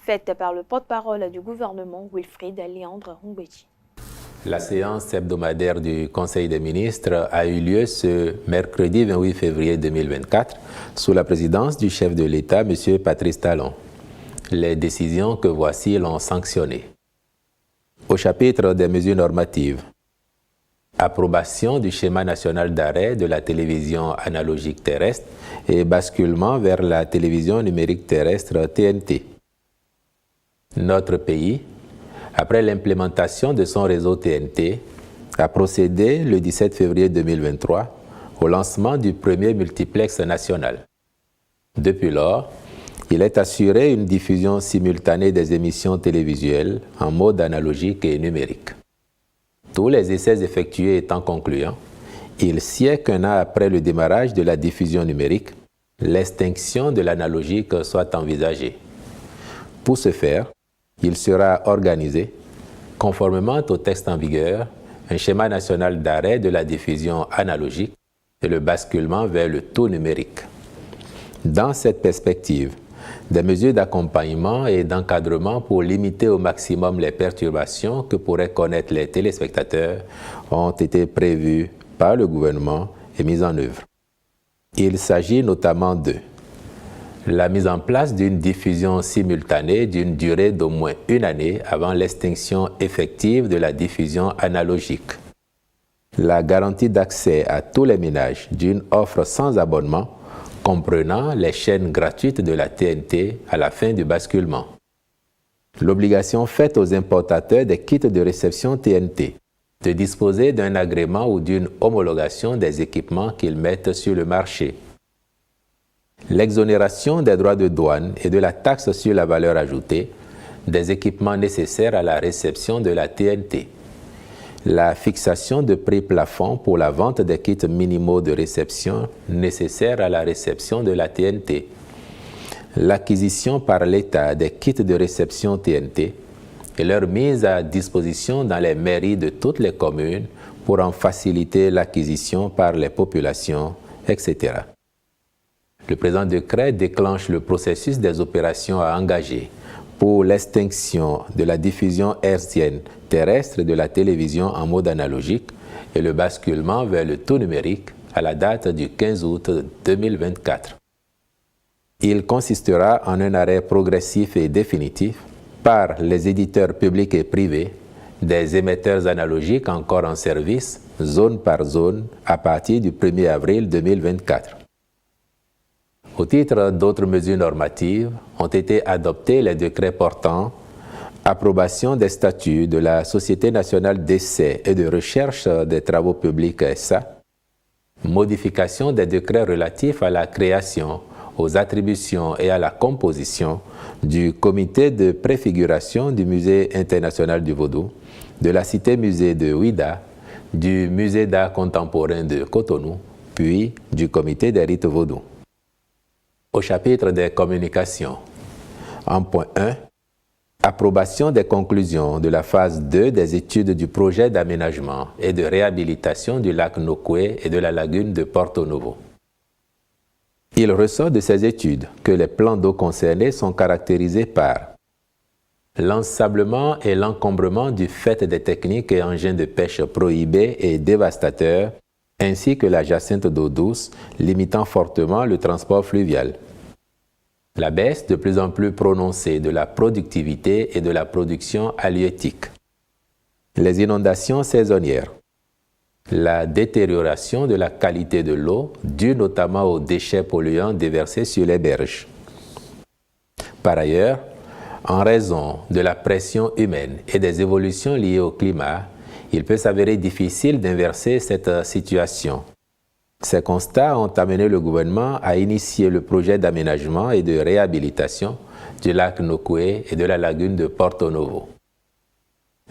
fait par le porte-parole du gouvernement, Wilfried Léandre Hongbechi. La séance hebdomadaire du Conseil des ministres a eu lieu ce mercredi 28 février 2024 sous la présidence du chef de l'État, M. Patrice Talon. Les décisions que voici l'ont sanctionné. Au chapitre des mesures normatives, approbation du schéma national d'arrêt de la télévision analogique terrestre et basculement vers la télévision numérique terrestre TNT. Notre pays, après l'implémentation de son réseau TNT, a procédé le 17 février 2023 au lancement du premier multiplex national. Depuis lors, il est assuré une diffusion simultanée des émissions télévisuelles en mode analogique et numérique. Tous les essais effectués étant concluants, il sied qu'un an après le démarrage de la diffusion numérique, l'extinction de l'analogique soit envisagée. Pour ce faire, il sera organisé, conformément au texte en vigueur, un schéma national d'arrêt de la diffusion analogique et le basculement vers le tout numérique. Dans cette perspective, des mesures d'accompagnement et d'encadrement pour limiter au maximum les perturbations que pourraient connaître les téléspectateurs ont été prévues par le gouvernement et mises en œuvre. Il s'agit notamment de la mise en place d'une diffusion simultanée d'une durée d'au moins une année avant l'extinction effective de la diffusion analogique, la garantie d'accès à tous les ménages d'une offre sans abonnement comprenant les chaînes gratuites de la TNT à la fin du basculement, l'obligation faite aux importateurs des kits de réception TNT de disposer d'un agrément ou d'une homologation des équipements qu'ils mettent sur le marché, l'exonération des droits de douane et de la taxe sur la valeur ajoutée des équipements nécessaires à la réception de la TNT, la fixation de prix plafond pour la vente des kits minimaux de réception nécessaires à la réception de la TNT, l'acquisition par l'État des kits de réception TNT et leur mise à disposition dans les mairies de toutes les communes pour en faciliter l'acquisition par les populations, etc. Le présent décret déclenche le processus des opérations à engager pour l'extinction de la diffusion hertzienne terrestre de la télévision en mode analogique et le basculement vers le tout numérique à la date du 15 août 2024. Il consistera en un arrêt progressif et définitif par les éditeurs publics et privés des émetteurs analogiques encore en service, zone par zone, à partir du 1er avril 2024. Au titre d'autres mesures normatives, ont été adoptés les décrets portant approbation des statuts de la Société nationale d'essai et de recherche des travaux publics SA, modification des décrets relatifs à la création, aux attributions et à la composition du comité de préfiguration du Musée international du Vaudou, de la Cité-Musée de Ouida, du Musée d'art contemporain de Cotonou, puis du comité des rites vaudou. Au chapitre des communications, en point 1, approbation des conclusions de la phase 2 des études du projet d'aménagement et de réhabilitation du lac Nokoué et de la lagune de Porto Novo. Il ressort de ces études que les plans d'eau concernés sont caractérisés par l'ensablement et l'encombrement du fait des techniques et engins de pêche prohibés et dévastateurs, ainsi que la jacinthe d'eau douce, limitant fortement le transport fluvial. La baisse de plus en plus prononcée de la productivité et de la production halieutique. Les inondations saisonnières. La détérioration de la qualité de l'eau, due notamment aux déchets polluants déversés sur les berges. Par ailleurs, en raison de la pression humaine et des évolutions liées au climat, il peut s'avérer difficile d'inverser cette situation. Ces constats ont amené le gouvernement à initier le projet d'aménagement et de réhabilitation du lac Nokoué et de la lagune de Porto Novo.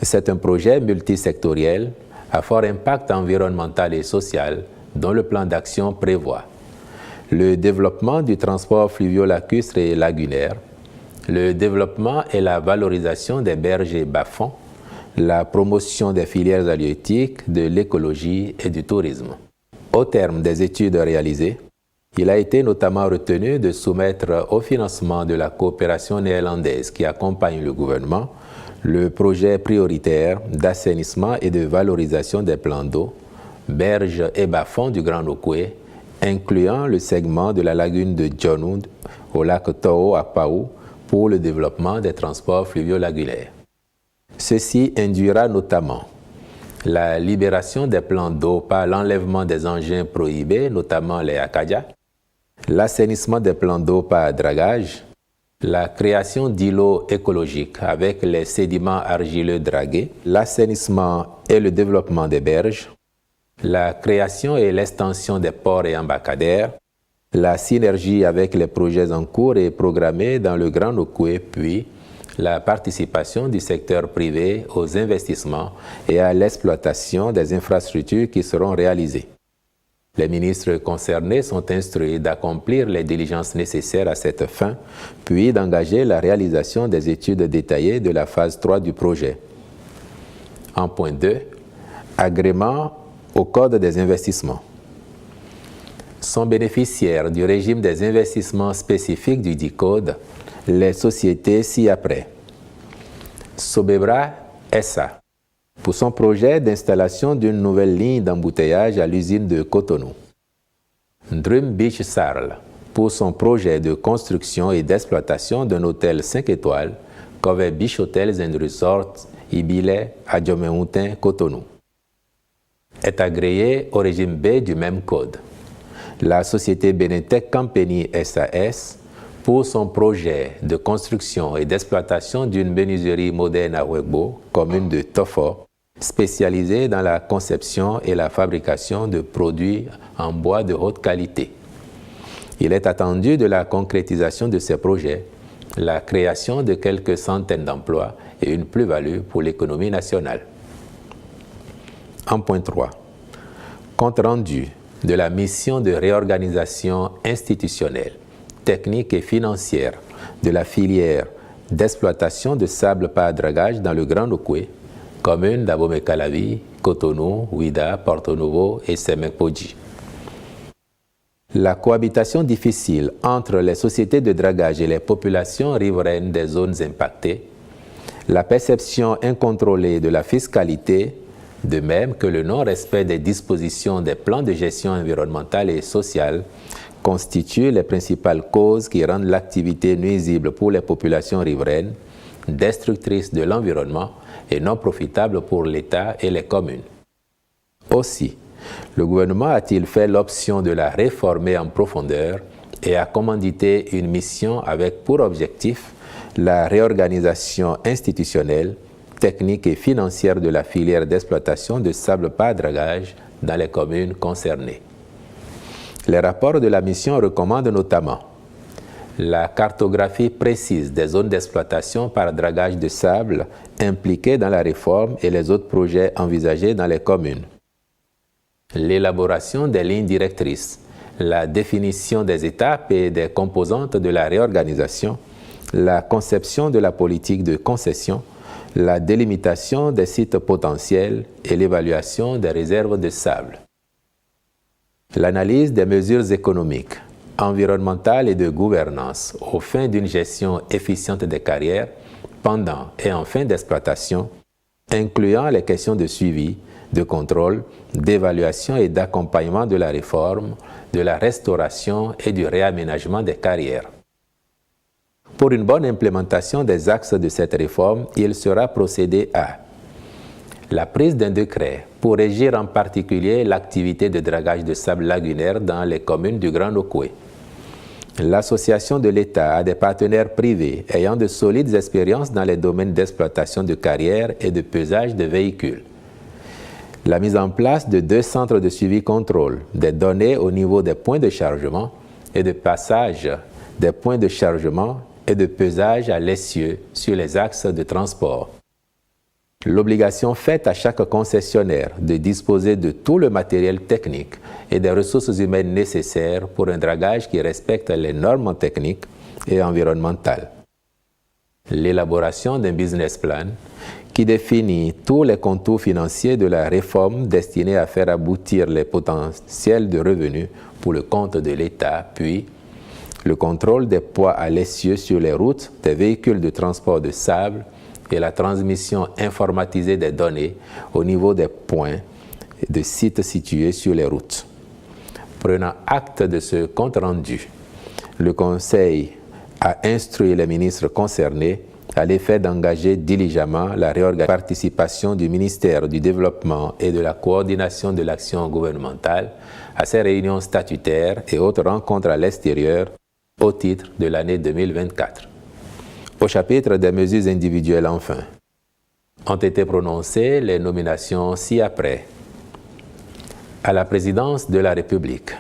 C'est un projet multisectoriel à fort impact environnemental et social dont le plan d'action prévoit le développement du transport fluvio-lacustre et lagunaire, le développement et la valorisation des berges et bas-fonds, la promotion des filières halieutiques, de l'écologie et du tourisme. Au terme des études réalisées, il a été notamment retenu de soumettre au financement de la coopération néerlandaise qui accompagne le gouvernement le projet prioritaire d'assainissement et de valorisation des plans d'eau, berges et bas-fonds du Grand Nokoué, incluant le segment de la lagune de Djonoud au lac Toho à Paou pour le développement des transports fluvio-lagunaires. Ceci induira notamment la libération des plans d'eau par l'enlèvement des engins prohibés, notamment les Akadia, l'assainissement des plans d'eau par dragage, la création d'îlots écologiques avec les sédiments argileux dragués, l'assainissement et le développement des berges, la création et l'extension des ports et embarcadères, la synergie avec les projets en cours et programmés dans le Grand Nokoué, puis la participation du secteur privé aux investissements et à l'exploitation des infrastructures qui seront réalisées. Les ministres concernés sont instruits d'accomplir les diligences nécessaires à cette fin, puis d'engager la réalisation des études détaillées de la phase 3 du projet. En point 2, agrément au Code des investissements. Sont bénéficiaires du régime des investissements spécifiques du dit Code les sociétés ci-après. Sobebra SA, pour son projet d'installation d'une nouvelle ligne d'embouteillage à l'usine de Cotonou. Dream Beach Sarl, pour son projet de construction et d'exploitation d'un hôtel 5 étoiles, Cove Beach Hotels and Resorts, Ibile, à Djomé-Houtin, Cotonou. Est agréé au régime B du même code. La société Benetech Company SAS, pour son projet de construction et d'exploitation d'une menuiserie moderne à Ouegbo, commune de Tofo, spécialisée dans la conception et la fabrication de produits en bois de haute qualité. Il est attendu de la concrétisation de ces projets, la création de quelques centaines d'emplois et une plus-value pour l'économie nationale. 1.3. Compte rendu de la mission de réorganisation institutionnelle, technique et financière de la filière d'exploitation de sable par dragage dans le Grand Okoué, commune d'Abomey-Calavi, Cotonou, Ouida, Porto Novo et Semek-Podji. La cohabitation difficile entre les sociétés de dragage et les populations riveraines des zones impactées, la perception incontrôlée de la fiscalité, de même que le non-respect des dispositions des plans de gestion environnementale et sociale, constituent les principales causes qui rendent l'activité nuisible pour les populations riveraines, destructrice de l'environnement et non profitable pour l'État et les communes. Aussi, le gouvernement a-t-il fait l'option de la réformer en profondeur et a commandité une mission avec pour objectif la réorganisation institutionnelle, technique et financière de la filière d'exploitation de sable par dragage dans les communes concernées. Les rapports de la mission recommandent notamment la cartographie précise des zones d'exploitation par dragage de sable impliquées dans la réforme et les autres projets envisagés dans les communes, l'élaboration des lignes directrices, la définition des étapes et des composantes de la réorganisation, la conception de la politique de concession, la délimitation des sites potentiels et l'évaluation des réserves de sable. L'analyse des mesures économiques, environnementales et de gouvernance aux fins d'une gestion efficiente des carrières pendant et en fin d'exploitation, incluant les questions de suivi, de contrôle, d'évaluation et d'accompagnement de la réforme, de la restauration et du réaménagement des carrières. Pour une bonne implémentation des axes de cette réforme, il sera procédé à la prise d'un décret pour régir en particulier l'activité de dragage de sable lagunaire dans les communes du Grand Okoué. L'association de l'État à des partenaires privés ayant de solides expériences dans les domaines d'exploitation de carrières et de pesage de véhicules. La mise en place de 2 centres de suivi-contrôle des données au niveau des points de chargement et de passage des points de chargement et de pesage à l'essieu sur les axes de transport. L'obligation faite à chaque concessionnaire de disposer de tout le matériel technique et des ressources humaines nécessaires pour un dragage qui respecte les normes techniques et environnementales. L'élaboration d'un business plan qui définit tous les contours financiers de la réforme destinée à faire aboutir les potentiels de revenus pour le compte de l'État, puis le contrôle des poids à l'essieu sur les routes des véhicules de transport de sable et la transmission informatisée des données au niveau des points et de sites situés sur les routes. Prenant acte de ce compte-rendu, le Conseil a instruit les ministres concernés à l'effet d'engager diligemment la participation du ministère du Développement et de la coordination de l'action gouvernementale à ces réunions statutaires et autres rencontres à l'extérieur au titre de l'année 2024. Au chapitre des mesures individuelles, enfin, ont été prononcées les nominations ci-après. À la présidence de la République,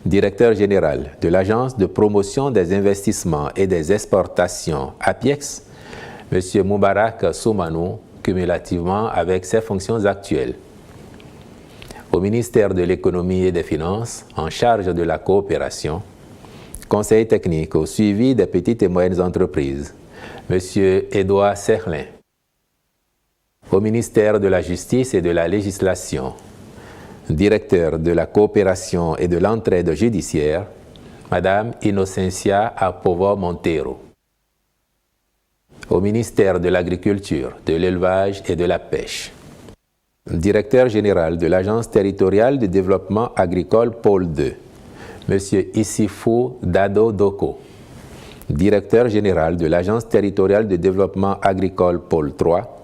directeur général de l'Agence de promotion des investissements et des exportations APIEX, M. Moubarak Soumanou, cumulativement avec ses fonctions actuelles. Au ministère de l'Économie et des Finances, en charge de la coopération, conseil technique au suivi des petites et moyennes entreprises, M. Édouard Serlin. Au ministère de la Justice et de la Législation, directeur de la coopération et de l'entraide judiciaire, Madame Inocencia Apovo Montero. Au ministère de l'Agriculture, de l'Élevage et de la Pêche, directeur général de l'Agence territoriale de développement agricole Pôle 2, Monsieur Isifu Dado Doko. Directeur général de l'Agence territoriale de développement agricole Pôle 3,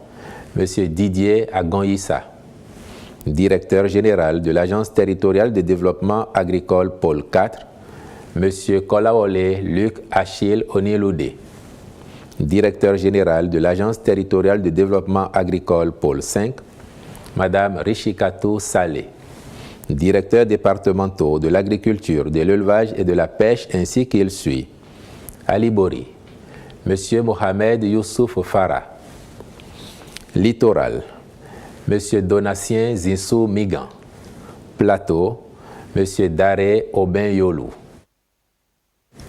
Monsieur Didier Agonissa. Directeur général de l'Agence territoriale de développement agricole Pôle 4, Monsieur Kolaole Luc Achille Oniloudé. Directeur général de l'Agence territoriale de développement agricole Pôle 5, Madame Rishikatou Salé. Directeur départementaux de l'agriculture, de l'élevage et de la pêche ainsi qu'il suit. Ali Bori, Monsieur Mohamed Youssouf Farah. Littoral, Monsieur Donatien Zinsou Migan. Plateau, Monsieur Daré Aubin Yolou.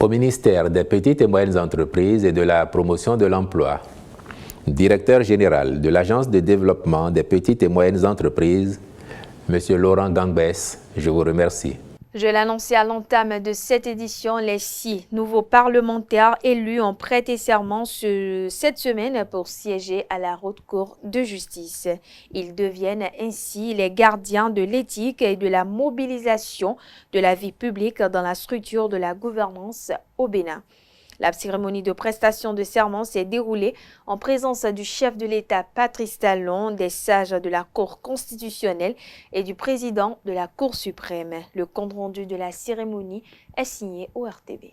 Au ministère des Petites et Moyennes Entreprises et de la Promotion de l'Emploi, directeur général de l'Agence de développement des petites et moyennes entreprises, Monsieur Laurent Gangbès, je vous remercie. Je l'annonçais à l'entame de cette édition, les 6 nouveaux parlementaires élus ont prêté serment cette semaine pour siéger à la Haute Cour de justice. Ils deviennent ainsi les gardiens de l'éthique et de la mobilisation de la vie publique dans la structure de la gouvernance au Bénin. La cérémonie de prestation de serment s'est déroulée en présence du chef de l'État Patrice Talon, des sages de la Cour constitutionnelle et du président de la Cour suprême. Le compte-rendu de la cérémonie est signé au RTB.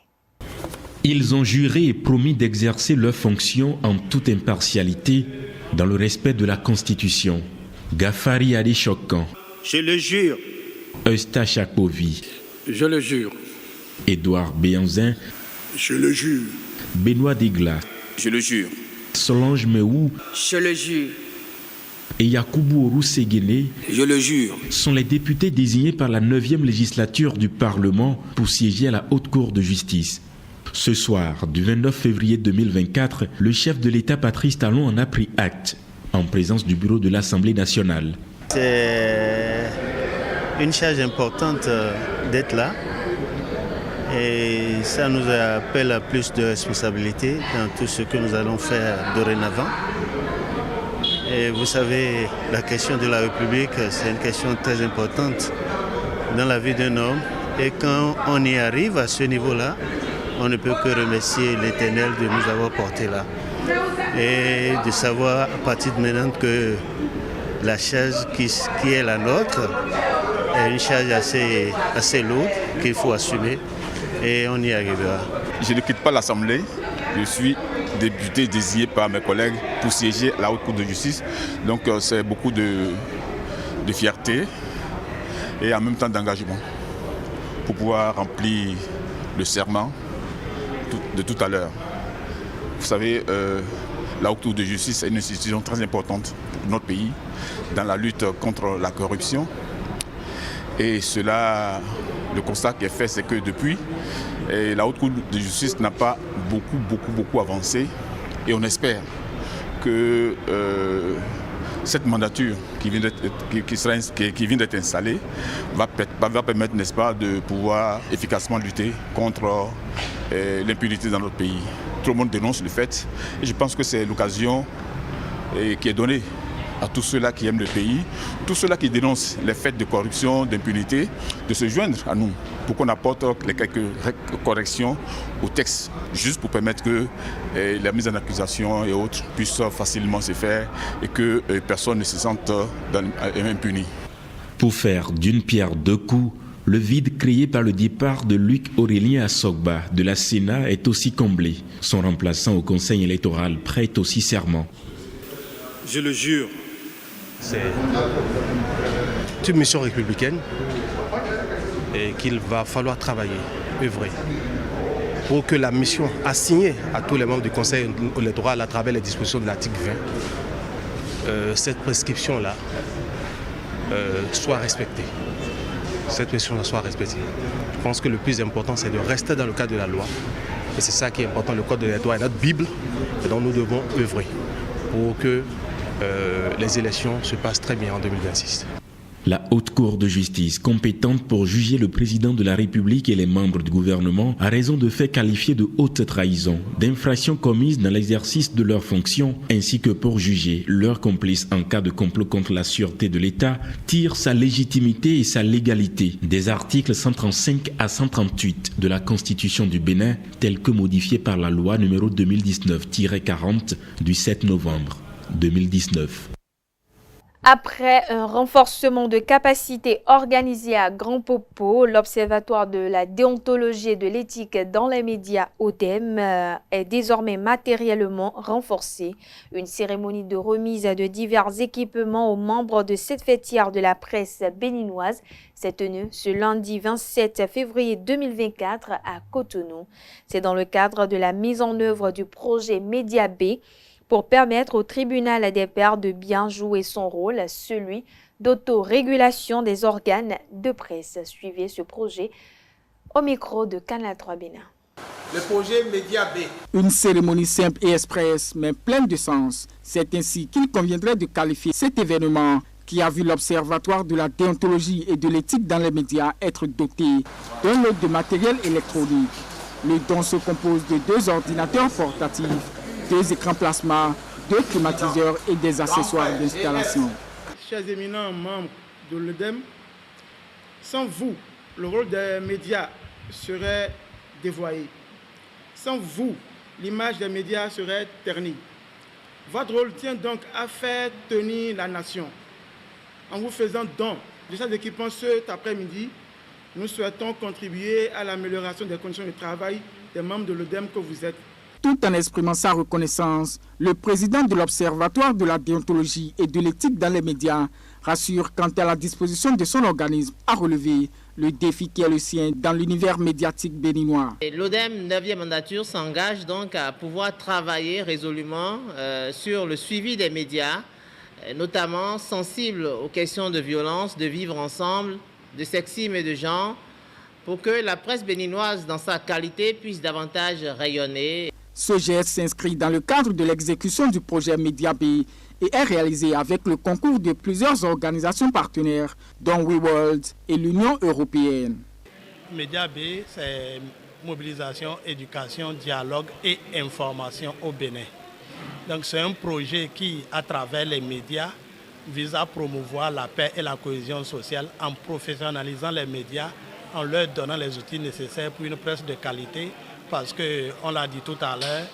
Ils ont juré et promis d'exercer leurs fonctions en toute impartialité dans le respect de la Constitution. Gafari Adéchokan. Je le jure. Eustache Akpovi. Je le jure. Édouard Béanzin. Je le jure. Benoît Degla. Je le jure. Solange Meou. Je le jure. Et Yakubu Roussegene. Je le jure. Sont les députés désignés par la 9e législature du Parlement pour siéger à la Haute Cour de justice. Ce soir, du 29 février 2024, le chef de l'État Patrice Talon en a pris acte, en présence du bureau de l'Assemblée nationale. C'est une charge importante d'être là. Et ça nous appelle à plus de responsabilité dans tout ce que nous allons faire dorénavant. Et vous savez, la question de la République, c'est une question très importante dans la vie d'un homme. Et quand on y arrive à ce niveau-là, on ne peut que remercier l'Éternel de nous avoir portés là. Et de savoir à partir de maintenant que la charge qui est la nôtre est une charge assez lourde qu'il faut assumer. Et on y arrivera. Je ne quitte pas l'Assemblée. Je suis député désigné par mes collègues pour siéger à la Haute Cour de justice. Donc c'est beaucoup de fierté et en même temps d'engagement pour pouvoir remplir le serment de tout à l'heure. Vous savez, la Haute Cour de justice est une institution très importante pour notre pays dans la lutte contre la corruption. Et cela, le constat qui est fait, c'est que depuis, la Haute Cour de justice n'a pas beaucoup avancé. Et on espère que cette mandature qui vient d'être installée va permettre, n'est-ce pas, de pouvoir efficacement lutter contre l'impunité dans notre pays. Tout le monde dénonce le fait. Et je pense que c'est l'occasion qui est donnée à tous ceux-là qui aiment le pays, tous ceux-là qui dénoncent les faits de corruption, d'impunité, de se joindre à nous pour qu'on apporte les quelques corrections au texte, juste pour permettre que la mise en accusation et autres puissent facilement se faire et que personne ne se sente impuni. Pour faire d'une pierre deux coups, le vide créé par le départ de Luc Aurélien Assogba de la Sénat est aussi comblé. Son remplaçant au Conseil électoral prête aussi serment. Je le jure. C'est une mission républicaine et qu'il va falloir travailler, œuvrer, pour que la mission assignée à tous les membres du Conseil électoral à travers les dispositions de l'article 20, cette prescription-là soit respectée. Cette prescription-là soit respectée. Je pense que le plus important, c'est de rester dans le cadre de la loi. Et c'est ça qui est important. Le code de l'électorat est notre Bible et dont nous devons œuvrer pour que les élections se passent très bien en 2026. La Haute Cour de justice, compétente pour juger le président de la République et les membres du gouvernement, a raison de faits qualifiés de haute trahison, d'infractions commises dans l'exercice de leurs fonctions, ainsi que pour juger leurs complices en cas de complot contre la sûreté de l'État, tire sa légitimité et sa légalité des articles 135 à 138 de la Constitution du Bénin, tels que modifiés par la loi numéro 2019-40 du 7 novembre 2019. Après un renforcement de capacité organisé à Grand Popo, l'Observatoire de la déontologie et de l'éthique dans les médias ODEM est désormais matériellement renforcé. Une cérémonie de remise de divers équipements aux membres de cette fêtière de la presse béninoise s'est tenue ce lundi 27 février 2024 à Cotonou. C'est dans le cadre de la mise en œuvre du projet Média B, pour permettre au tribunal des pairs de bien jouer son rôle, celui d'autorégulation des organes de presse. Suivez ce projet au micro de Canal 3 Bénin. Le projet Média B. Une cérémonie simple et express, mais pleine de sens. C'est ainsi qu'il conviendrait de qualifier cet événement qui a vu l'Observatoire de la déontologie et de l'éthique dans les médias être doté d'un lot de matériel électronique. Le don se compose de 2 ordinateurs portatifs, 2 écrans plasma, 2 climatiseurs et des accessoires d'installation. Chers éminents membres de l'ODEM, sans vous, le rôle des médias serait dévoyé. Sans vous, l'image des médias serait ternie. Votre rôle tient donc à faire tenir la nation. En vous faisant don de ces équipements cet après-midi, nous souhaitons contribuer à l'amélioration des conditions de travail des membres de l'ODEM que vous êtes. Tout en exprimant sa reconnaissance, le président de l'Observatoire de la déontologie et de l'éthique dans les médias rassure quant à la disposition de son organisme à relever le défi qui est le sien dans l'univers médiatique béninois. L'ODEM 9e mandature s'engage donc à pouvoir travailler résolument sur le suivi des médias, notamment sensibles aux questions de violence, de vivre ensemble, de sexisme et de genre, pour que la presse béninoise, dans sa qualité, puisse davantage rayonner. Ce geste s'inscrit dans le cadre de l'exécution du projet Média B et est réalisé avec le concours de plusieurs organisations partenaires, dont WeWorld et l'Union européenne. Média B, c'est mobilisation, éducation, dialogue et information au Bénin. Donc c'est un projet qui, à travers les médias, vise à promouvoir la paix et la cohésion sociale en professionnalisant les médias, en leur donnant les outils nécessaires pour une presse de qualité, parce qu'on l'a dit tout à l'heure,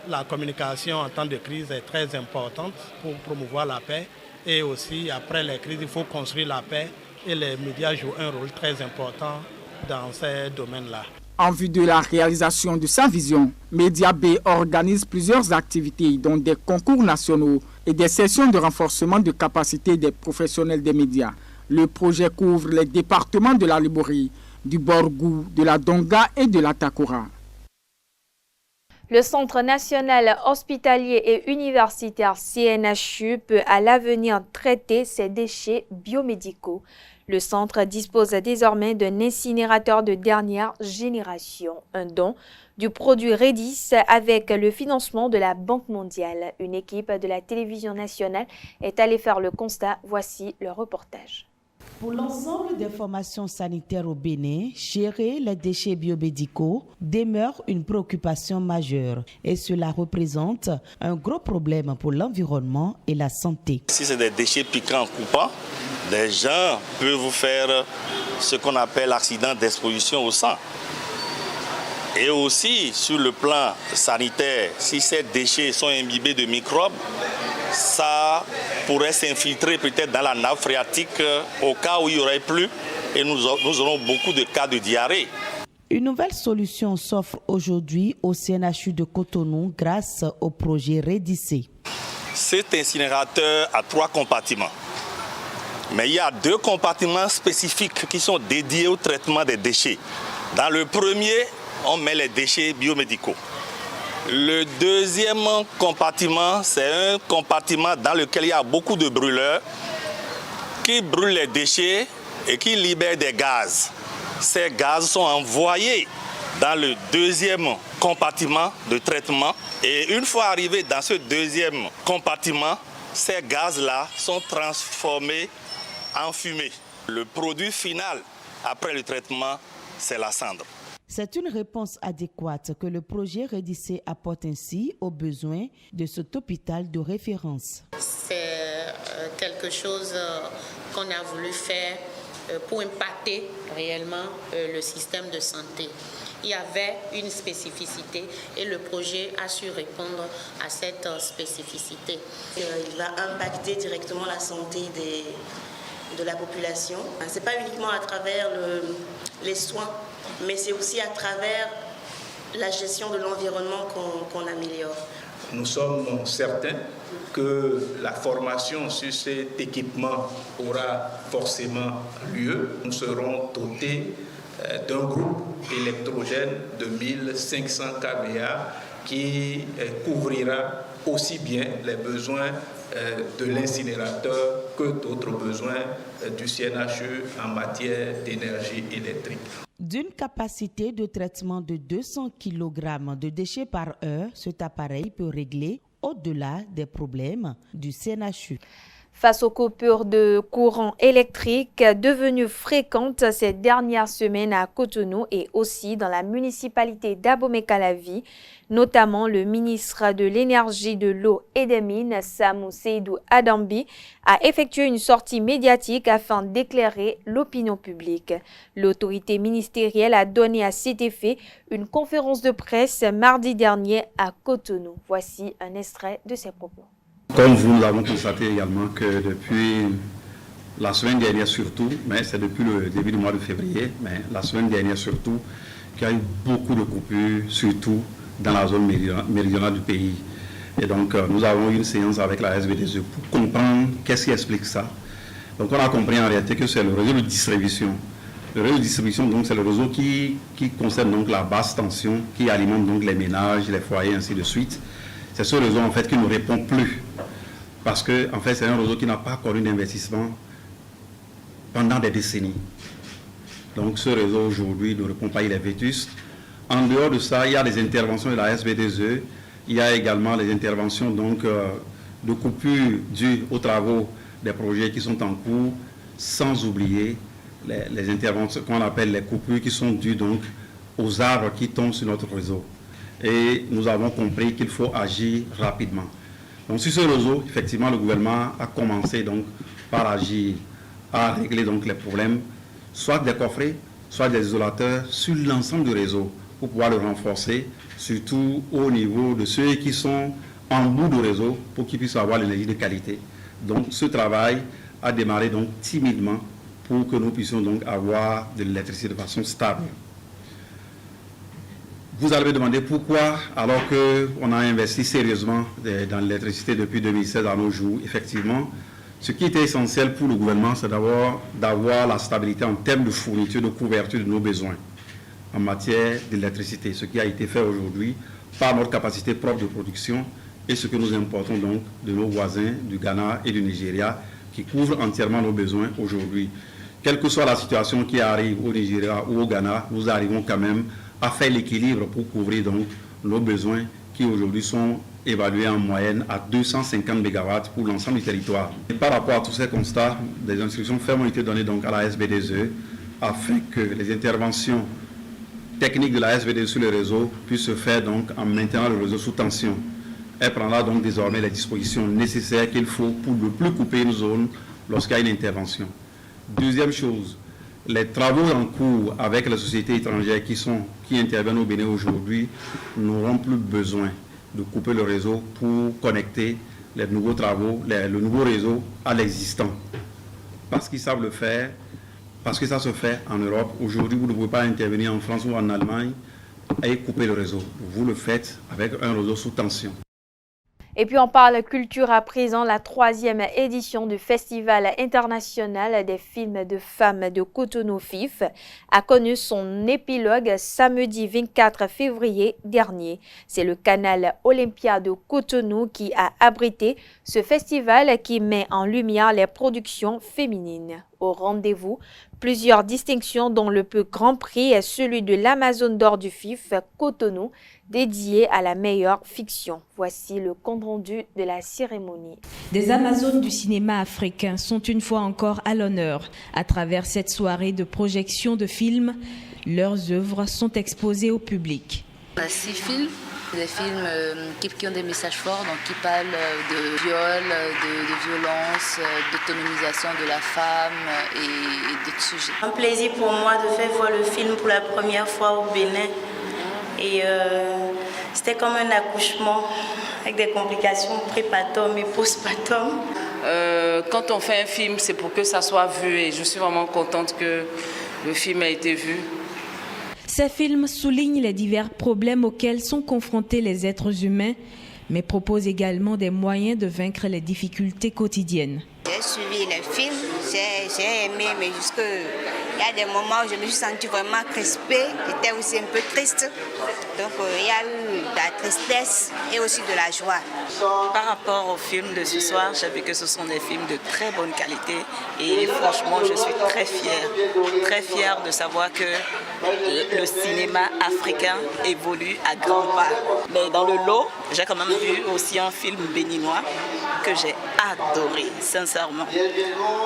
la communication en temps de crise est très importante pour promouvoir la paix. Et aussi, après les crises, il faut construire la paix et les médias jouent un rôle très important dans ces domaines-là. En vue de la réalisation de sa vision, Média B organise plusieurs activités, dont des concours nationaux et des sessions de renforcement de capacité des professionnels des médias. Le projet couvre les départements de la Liborie, du Borgou, de la Donga et de la Takura. Le Centre national hospitalier et universitaire CNHU peut à l'avenir traiter ses déchets biomédicaux. Le centre dispose désormais d'un incinérateur de dernière génération, un don du produit Redis avec le financement de la Banque mondiale. Une équipe de la télévision nationale est allée faire le constat. Voici le reportage. Pour l'ensemble des formations sanitaires au Bénin, gérer les déchets biomédicaux demeure une préoccupation majeure et cela représente un gros problème pour l'environnement et la santé. Si c'est des déchets piquants coupants, les gens peuvent vous faire ce qu'on appelle accident d'exposition au sang. Et aussi, sur le plan sanitaire, si ces déchets sont imbibés de microbes, ça pourrait s'infiltrer peut-être dans la nappe phréatique au cas où il y aurait plu et nous aurons beaucoup de cas de diarrhée. Une nouvelle solution s'offre aujourd'hui au CNHU de Cotonou grâce au projet Redis. Cet incinérateur a 3 compartiments. Mais il y a 2 compartiments spécifiques qui sont dédiés au traitement des déchets. Dans le premier, on met les déchets biomédicaux. Le deuxième compartiment, c'est un compartiment dans lequel il y a beaucoup de brûleurs qui brûlent les déchets et qui libèrent des gaz. Ces gaz sont envoyés dans le deuxième compartiment de traitement et une fois arrivés dans ce deuxième compartiment, ces gaz-là sont transformés en fumée. Le produit final, après le traitement, c'est la cendre. C'est une réponse adéquate que le projet Redissé apporte ainsi aux besoins de cet hôpital de référence. C'est quelque chose qu'on a voulu faire pour impacter réellement le système de santé. Il y avait une spécificité et le projet a su répondre à cette spécificité. Il va impacter directement la santé de la population. Ce n'est pas uniquement à travers les soins, mais c'est aussi à travers la gestion de l'environnement qu'on améliore. Nous sommes certains que la formation sur cet équipement aura forcément lieu. Nous serons dotés d'un groupe électrogène de 1500 kVA qui couvrira aussi bien les besoins de l'incinérateur que d'autres besoins du CNHU en matière d'énergie électrique. D'une capacité de traitement de 200 kg de déchets par heure, cet appareil peut régler au-delà des problèmes du CNHU. Face aux coupures de courant électrique devenues fréquentes ces dernières semaines à Cotonou et aussi dans la municipalité d'Abomey-Calavi, notamment le ministre de l'Énergie, de l'Eau et des Mines, Samou Seydou Adambi, a effectué une sortie médiatique afin d'éclairer l'opinion publique. L'autorité ministérielle a donné à cet effet une conférence de presse mardi dernier à Cotonou. Voici un extrait de ses propos. Comme vous, nous avons constaté également que depuis la semaine dernière surtout, mais c'est depuis le début du mois de février, mais la semaine dernière surtout, qu'il y a eu beaucoup de coupures, surtout dans la zone méridionale du pays. Et donc, nous avons eu une séance avec la SBDE pour comprendre qu'est-ce qui explique ça. Donc, on a compris en réalité que c'est le réseau de distribution. Le réseau de distribution, donc, c'est le réseau qui concerne donc la basse tension, qui alimente donc les ménages, les foyers, ainsi de suite. C'est ce réseau, en fait, qui ne répond plus. Parce que, en fait, c'est un réseau qui n'a pas connu d'investissement pendant des décennies. Donc, ce réseau, aujourd'hui, ne répond pas, il est vétuste. En dehors de ça, il y a des interventions de la SBDE. Il y a également les interventions donc, de coupures dues aux travaux des projets qui sont en cours, sans oublier les interventions qu'on appelle les coupures qui sont dues donc, aux arbres qui tombent sur notre réseau. Et nous avons compris qu'il faut agir rapidement. Donc sur ce réseau, effectivement, le gouvernement a commencé donc par agir à régler donc les problèmes, soit des coffrets, soit des isolateurs sur l'ensemble du réseau pour pouvoir le renforcer, surtout au niveau de ceux qui sont en bout du réseau pour qu'ils puissent avoir l'énergie de qualité. Donc ce travail a démarré donc timidement pour que nous puissions donc avoir de l'électricité de façon stable. Vous allez me demander pourquoi, alors qu'on a investi sérieusement dans l'électricité depuis 2016 à nos jours, effectivement, ce qui était essentiel pour le gouvernement, c'est d'avoir la stabilité en termes de fourniture, de couverture de nos besoins en matière d'électricité, ce qui a été fait aujourd'hui par notre capacité propre de production et ce que nous importons donc de nos voisins du Ghana et du Nigeria, qui couvrent entièrement nos besoins aujourd'hui. Quelle que soit la situation qui arrive au Nigeria ou au Ghana, nous arrivons quand même à faire l'équilibre pour couvrir donc nos besoins qui aujourd'hui sont évalués en moyenne à 250 MW pour l'ensemble du territoire. Et par rapport à tous ces constats, des instructions fermes ont été données donc à la SBDE afin que les interventions techniques de la SBDE sur le réseau puissent se faire donc en maintenant le réseau sous tension. Elle prendra donc désormais les dispositions nécessaires qu'il faut pour ne plus couper une zone lorsqu'il y a une intervention. Deuxième chose, les travaux en cours avec les sociétés étrangères qui interviennent au Bénin aujourd'hui n'auront plus besoin de couper le réseau pour connecter les nouveaux travaux, le nouveau réseau à l'existant. Parce qu'ils savent le faire, parce que ça se fait en Europe. Aujourd'hui, vous ne pouvez pas intervenir en France ou en Allemagne et couper le réseau. Vous le faites avec un réseau sous tension. Et puis on parle culture à présent. La 3e édition du Festival international des films de femmes de Cotonou FIF a connu son épilogue samedi 24 février dernier. C'est le canal Olympia de Cotonou qui a abrité ce festival qui met en lumière les productions féminines. Au rendez-vous, plusieurs distinctions dont le plus grand prix est celui de l'Amazone d'or du FIF Cotonou, dédié à la meilleure fiction. Voici le compte-rendu de la cérémonie. Des Amazones du cinéma africain sont une fois encore à l'honneur. À travers cette soirée de projection de films, leurs œuvres sont exposées au public. 6 films, des films qui ont des messages forts, donc qui parlent de viol, de violence, d'autonomisation de la femme et d'autres sujets. Un plaisir pour moi de faire voir le film pour la première fois au Bénin. Et c'était comme un accouchement avec des complications prépartum et postpartum. Quand on fait un film, c'est pour que ça soit vu et je suis vraiment contente que le film ait été vu. Ces films soulignent les divers problèmes auxquels sont confrontés les êtres humains, mais proposent également des moyens de vaincre les difficultés quotidiennes. J'ai suivi les films, j'ai aimé, mais il y a des moments où je me suis sentie vraiment crispée, j'étais aussi un peu triste. Donc il y a eu de la tristesse et aussi de la joie. Par rapport aux films de ce soir, j'ai vu que ce sont des films de très bonne qualité et franchement je suis très fière de savoir que le cinéma africain évolue à grands pas. Mais dans le lot, j'ai quand même vu aussi un film béninois que j'ai adoré, sincèrement.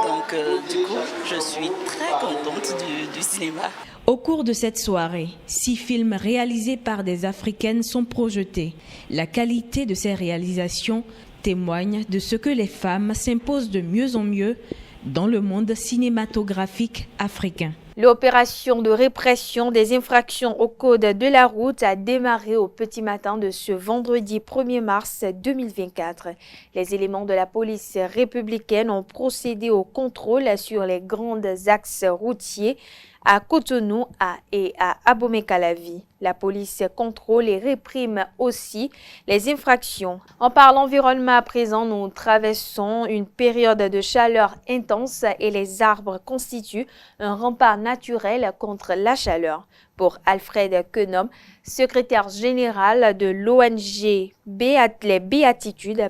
Donc du coup, je suis très contente du cinéma. Au cours de cette soirée, 6 films réalisés par des Africaines sont projetés. La qualité de ces réalisations témoigne de ce que les femmes s'imposent de mieux en mieux dans le monde cinématographique africain. L'opération de répression des infractions au code de la route a démarré au petit matin de ce vendredi 1er mars 2024. Les éléments de la police républicaine ont procédé au contrôle sur les grands axes routiers à Cotonou et à Abomey-Calavi. La police contrôle et réprime aussi les infractions. En parlant environnement à présent, nous traversons une période de chaleur intense et les arbres constituent un rempart naturel contre la chaleur. Pour Alfred Quenom, secrétaire général de l'ONG les Béatitudes,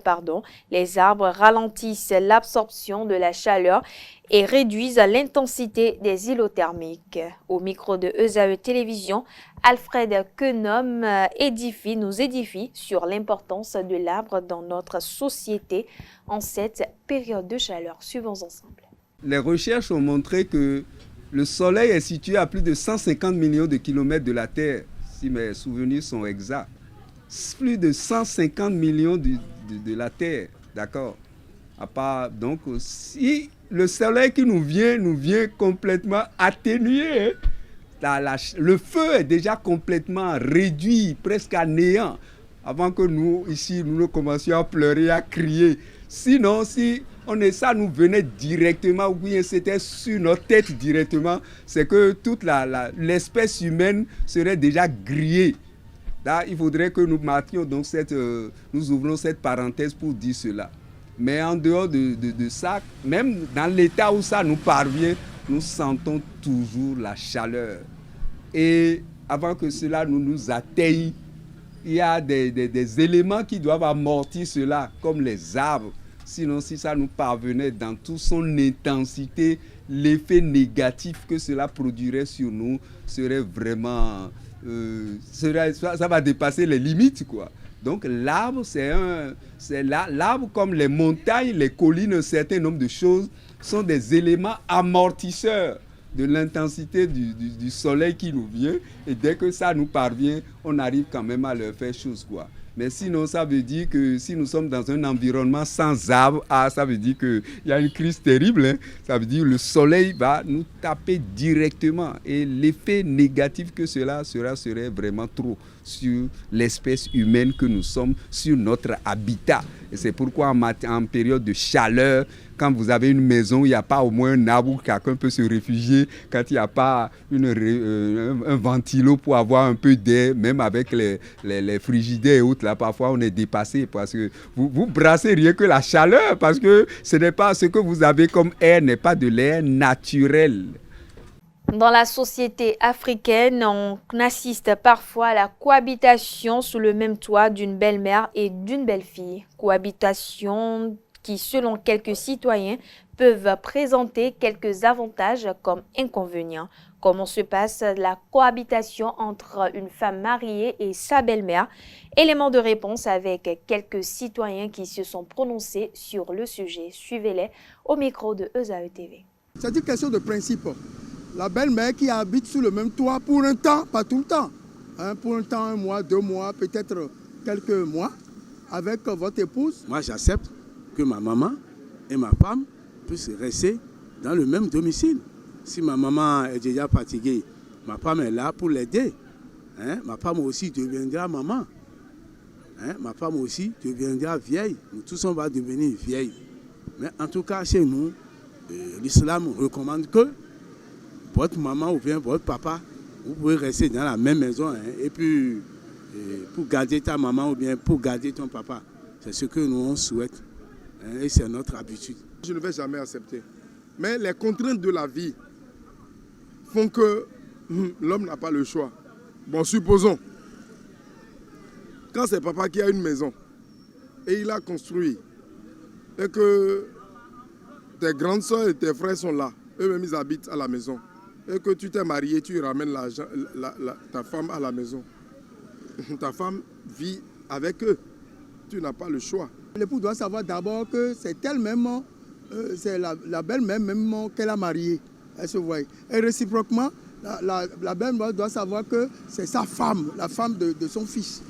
les arbres ralentissent l'absorption de la chaleur et réduisent l'intensité des îlots thermiques. Au micro de ESAE Télévision, Alfred Quenom nous édifie sur l'importance de l'arbre dans notre société en cette période de chaleur. Suivons ensemble. Les recherches ont montré que le Soleil est situé à plus de 150 millions de kilomètres de la Terre, si mes souvenirs sont exacts. Plus de 150 millions de la Terre, d'accord. À part, donc, si le Soleil qui nous vient complètement atténué, le feu est déjà complètement réduit, presque à néant, avant que nous, ici, nous ne commencions à pleurer, à crier. Sinon, si ça nous venait directement, ou bien c'était sur notre tête directement, c'est que toute l'espèce humaine serait déjà grillée. Là, il faudrait que nous marquions donc nous ouvrons cette parenthèse pour dire cela. Mais en dehors de ça, même dans l'état où ça nous parvient, nous sentons toujours la chaleur. Et avant que cela nous atteigne, il y a des éléments qui doivent amortir cela, comme les arbres. Sinon, si ça nous parvenait dans toute son intensité, l'effet négatif que cela produirait sur nous serait vraiment... ça va dépasser les limites, quoi. Donc l'arbre, l'arbre comme les montagnes, les collines, un certain nombre de choses sont des éléments amortisseurs de l'intensité du soleil qui nous vient. Et dès que ça nous parvient, on arrive quand même à leur faire chose, quoi. Mais sinon, ça veut dire que si nous sommes dans un environnement sans arbres, ça veut dire qu'il y a une crise terrible. Hein. Ça veut dire que le soleil va nous taper directement. Et l'effet négatif que cela serait vraiment trop sur l'espèce humaine que nous sommes, sur notre habitat. Et c'est pourquoi en période de chaleur, quand vous avez une maison, il n'y a pas au moins un arbre où quelqu'un peut se réfugier, quand il n'y a pas un ventilo pour avoir un peu d'air, même avec les frigidaires et autres, là, parfois on est dépassé parce que vous brassez rien que la chaleur, parce que ce n'est pas ce que vous avez comme air, n'est pas de l'air naturel. Dans la société africaine, on assiste parfois à la cohabitation sous le même toit d'une belle-mère et d'une belle-fille. Cohabitation qui, selon quelques citoyens, peuvent présenter quelques avantages comme inconvénients. Comment se passe la cohabitation entre une femme mariée et sa belle-mère? Élément de réponse avec quelques citoyens qui se sont prononcés sur le sujet. Suivez-les au micro de ESAE TV. C'est une question de principe. La belle-mère qui habite sous le même toit pour un temps, pas tout le temps, hein, pour un temps, 1 mois, 2 mois, peut-être quelques mois, avec votre épouse. Moi, j'accepte que ma maman et ma femme puissent rester dans le même domicile. Si ma maman est déjà fatiguée, ma femme est là pour l'aider. Hein? Ma femme aussi deviendra maman. Hein? Ma femme aussi deviendra vieille. Nous tous, on va devenir vieilles. Mais en tout cas, chez nous, l'islam recommande que votre maman ou bien votre papa, vous pouvez rester dans la même maison. Hein? Et puis, pour garder ta maman ou bien pour garder ton papa, c'est ce que nous on souhaite. Hein? Et c'est notre habitude. Je ne vais jamais accepter. Mais les contraintes de la vie font que l'homme n'a pas le choix. Bon, supposons, quand c'est papa qui a une maison et il a construit, et que tes grandes soeurs et tes frères sont là, eux-mêmes ils habitent à la maison, et que tu t'es marié, tu ramènes ta femme à la maison. Ta femme vit avec eux. Tu n'as pas le choix. L'époux doit savoir d'abord que c'est elle-même, c'est la belle-mère même qu'elle a mariée. Elle se voit. Et réciproquement, la belle-mère doit savoir que c'est sa femme, la femme de son fils.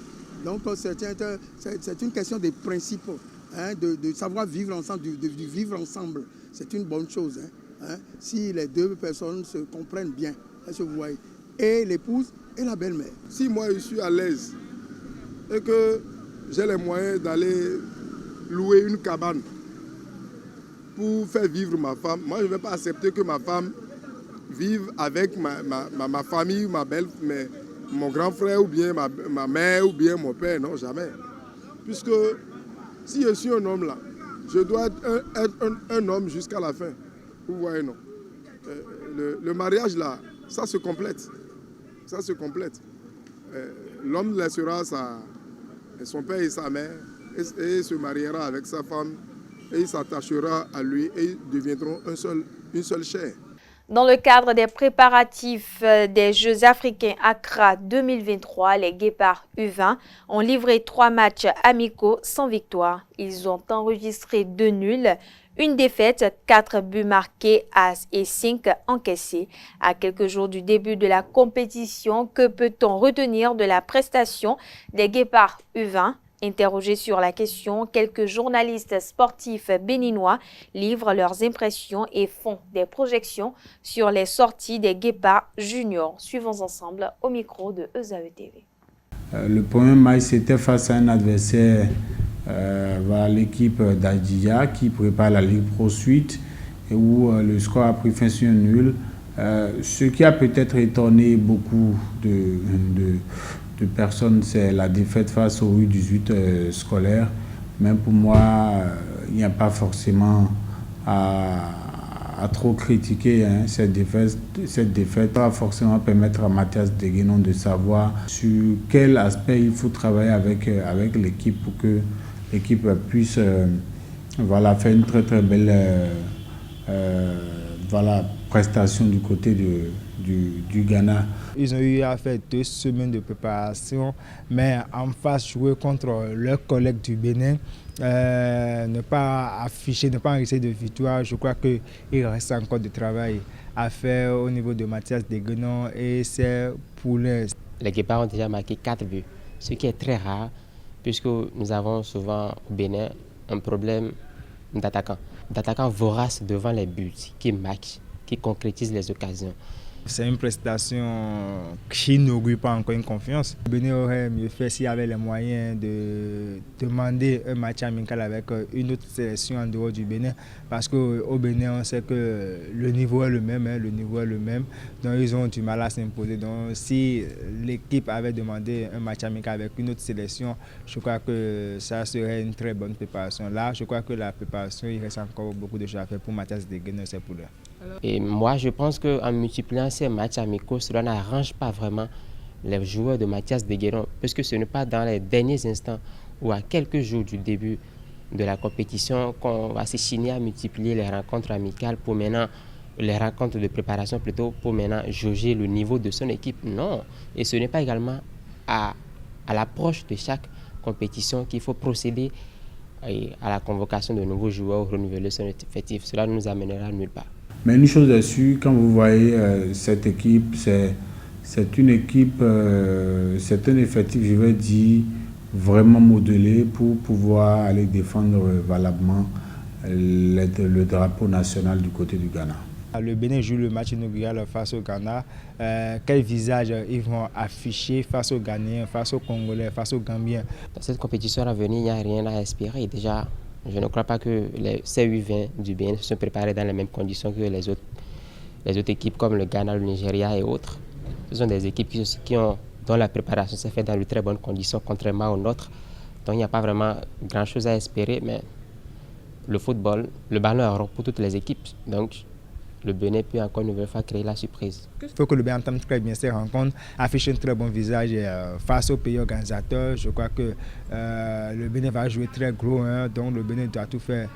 Donc c'est une question de principe, hein, de savoir vivre ensemble, de vivre ensemble. C'est une bonne chose. Hein, si les deux personnes se comprennent bien, elles se voient. Et l'épouse et la belle-mère. Si moi je suis à l'aise et que j'ai les moyens d'aller louer une cabane pour faire vivre ma femme, moi je ne vais pas accepter que ma femme vive avec ma famille, mon grand frère ou bien ma mère ou bien mon père, non, jamais. Puisque si je suis un homme là, je dois être un homme jusqu'à la fin. Vous voyez, non. Le mariage là, ça se complète. Ça se complète. L'homme laissera son père et sa mère et se mariera avec sa femme et il s'attachera à lui et ils deviendront une seule chair. Dans le cadre des préparatifs des Jeux africains Accra 2023, les Guépards U20 ont livré 3 matchs amicaux sans victoire. Ils ont enregistré 2 nuls, une défaite, 4 buts marqués et 5 encaissés. À quelques jours du début de la compétition, que peut-on retenir de la prestation des Guépards U20? Interrogés sur la question, quelques journalistes sportifs béninois livrent leurs impressions et font des projections sur les sorties des Guépards juniors. Suivons ensemble au micro de ESAE TV. Le premier match, c'était face à un adversaire, l'équipe d'Adjia qui prépare la Ligue Pro Suite et où le score a pris fin sur un nul. Ce qui a peut-être étonné beaucoup de personnes, c'est la défaite face au U18 scolaire. Même pour moi, il n'y a pas forcément à trop critiquer cette défaite. Cette défaite va forcément permettre à Mathias Deguenon de savoir sur quel aspect il faut travailler avec l'équipe pour que l'équipe puisse faire une très très belle prestation du côté du Ghana. Ils ont eu à faire 2 semaines de préparation, mais en face jouer contre leurs collègues du Bénin, ne pas afficher, ne pas enregistrer de victoire. Je crois qu'il reste encore du travail à faire au niveau de Mathias Deguenon et ses poulains. Les Guépards ont déjà marqué 4 buts, ce qui est très rare puisque nous avons souvent au Bénin un problème d'attaquants voraces devant les buts, qui marquent, qui concrétisent les occasions. C'est une prestation qui n'augure pas encore une confiance. Le Bénin aurait mieux fait s'il y avait les moyens de demander un match amical avec une autre sélection en dehors du Bénin. Parce qu'au Bénin, on sait que le niveau est le même, donc ils ont du mal à s'imposer. Donc si l'équipe avait demandé un match amical avec une autre sélection, je crois que ça serait une très bonne préparation. Là, je crois que la préparation, il reste encore beaucoup de choses à faire pour Mathias Deguenon et ses poulains. Et moi, je pense qu'en multipliant ces matchs amicaux, cela n'arrange pas vraiment les joueurs de Mathias Deguenon, parce que ce n'est pas dans les derniers instants ou à quelques jours du début de la compétition qu'on va se chiner à multiplier les rencontres amicales pour maintenant, les rencontres de préparation plutôt, pour maintenant jauger le niveau de son équipe. Non, et ce n'est pas également à l'approche de chaque compétition qu'il faut procéder à la convocation de nouveaux joueurs ou renouveler son effectif. Cela ne nous amènera nulle part. Mais une chose est sûre, quand vous voyez cette équipe, c'est une équipe, c'est un effectif, je vais dire, vraiment modelé pour pouvoir aller défendre valablement le drapeau national du côté du Ghana. Le Bénin joue le match inaugural face au Ghana. Quel visage ils vont afficher face aux Ghanéens, face aux Congolais, face aux Gambiens? Dans cette compétition à venir, il n'y a rien à espérer. Déjà, je ne crois pas que les C8-20 du Bénin se sont préparés dans les mêmes conditions que les autres équipes comme le Ghana, le Nigeria et autres. Ce sont des équipes dont la préparation s'est faite dans de très bonnes conditions, contrairement aux nôtres. Donc il n'y a pas vraiment grand-chose à espérer, mais le football, le ballon est rond pour toutes les équipes. Donc le Bénin peut encore une nouvelle fois créer la surprise. Il faut que le Bénin entame très bien ses rencontres, affiche un très bon visage face aux pays organisateurs. Je crois que le Bénin va jouer très gros, donc le Bénin doit tout faire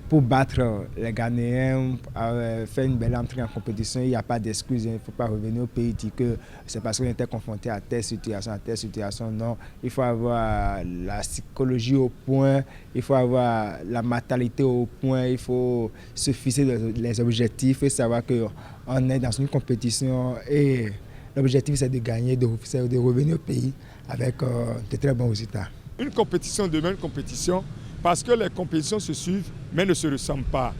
pour battre les Ghanéens, faire une belle entrée en compétition. Il n'y a pas d'excuses, il ne faut pas revenir au pays et dire que c'est parce qu'on était confronté à telle situation. Non, il faut avoir la psychologie au point, il faut avoir la mentalité au point, il faut se fixer les objectifs et savoir qu'on est dans une compétition et l'objectif c'est de gagner, de revenir au pays avec de très bons résultats. Une compétition devient une compétition parce que les compétitions se suivent mais ne se ressemblent pas.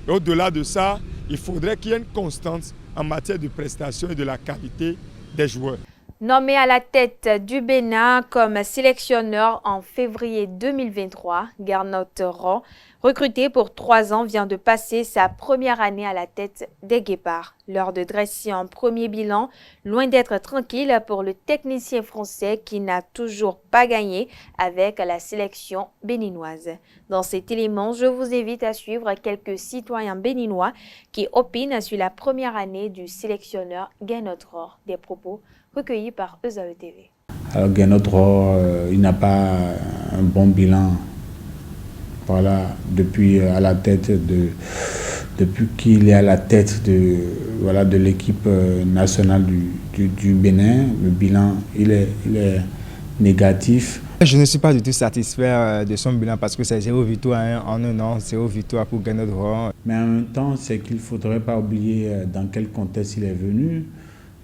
Au-delà de ça, il faudrait qu'il y ait une constance en matière de prestations et de la qualité des joueurs. Nommé à la tête du Bénin comme sélectionneur en février 2023, Gernot Rohr, recruté pour 3 ans, vient de passer sa première année à la tête des Guépards. L'heure de dresser un premier bilan, loin d'être tranquille pour le technicien français qui n'a toujours pas gagné avec la sélection béninoise. Dans cet élément, je vous invite à suivre quelques citoyens béninois qui opinent sur la première année du sélectionneur Gernot Rohr. Des propos recueillis par EZAE TV. Alors Gernot Rohr, il n'a pas un bon bilan. Voilà, depuis qu'il est à la tête de l'équipe nationale du Bénin, le bilan il est négatif. Je ne suis pas du tout satisfait de son bilan parce que c'est 0 victoire en un an, 0 victoire pour Gernot Rohr. Mais en même temps, c'est qu'il ne faudrait pas oublier dans quel contexte il est venu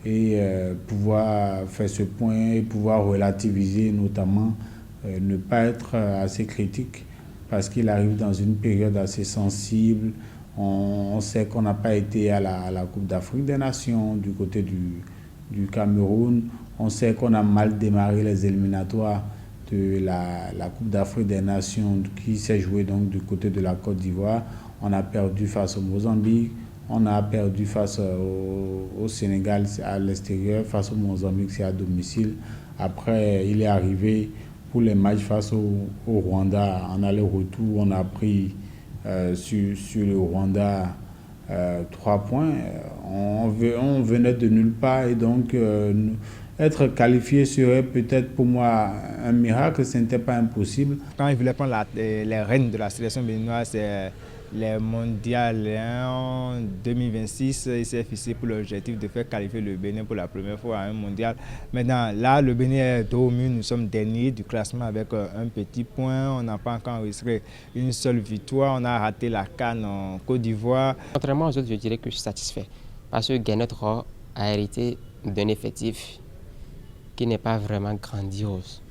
et pouvoir faire ce point et pouvoir relativiser, notamment ne pas être assez critique parce qu'il arrive dans une période assez sensible. On sait qu'on n'a pas été à la Coupe d'Afrique des Nations du côté du Cameroun. On sait qu'on a mal démarré les éliminatoires de la Coupe d'Afrique des Nations qui s'est jouée donc du côté de la Côte d'Ivoire. On a perdu face au Mozambique. On a perdu face au Sénégal à l'extérieur, face au Mozambique c'est à domicile. Après, il est arrivé pour les matchs face au Rwanda en aller-retour. On a pris sur le Rwanda 3 points. On venait de nulle part et donc être qualifié serait peut-être pour moi un miracle, ce n'était pas impossible. Quand il voulait prendre les rênes de la sélection béninoise, c'est les mondiales en 2026, il s'est fixé pour l'objectif de faire qualifier le Bénin pour la première fois à un mondial. Maintenant, là, le Bénin est dos au mur, nous sommes derniers du classement avec un petit point. On n'a pas encore enregistré une seule victoire. On a raté la CAN en Côte d'Ivoire. Contrairement aux autres, je dirais que je suis satisfait parce que Gernot Rohr a hérité d'un effectif qui n'est pas vraiment grandiose.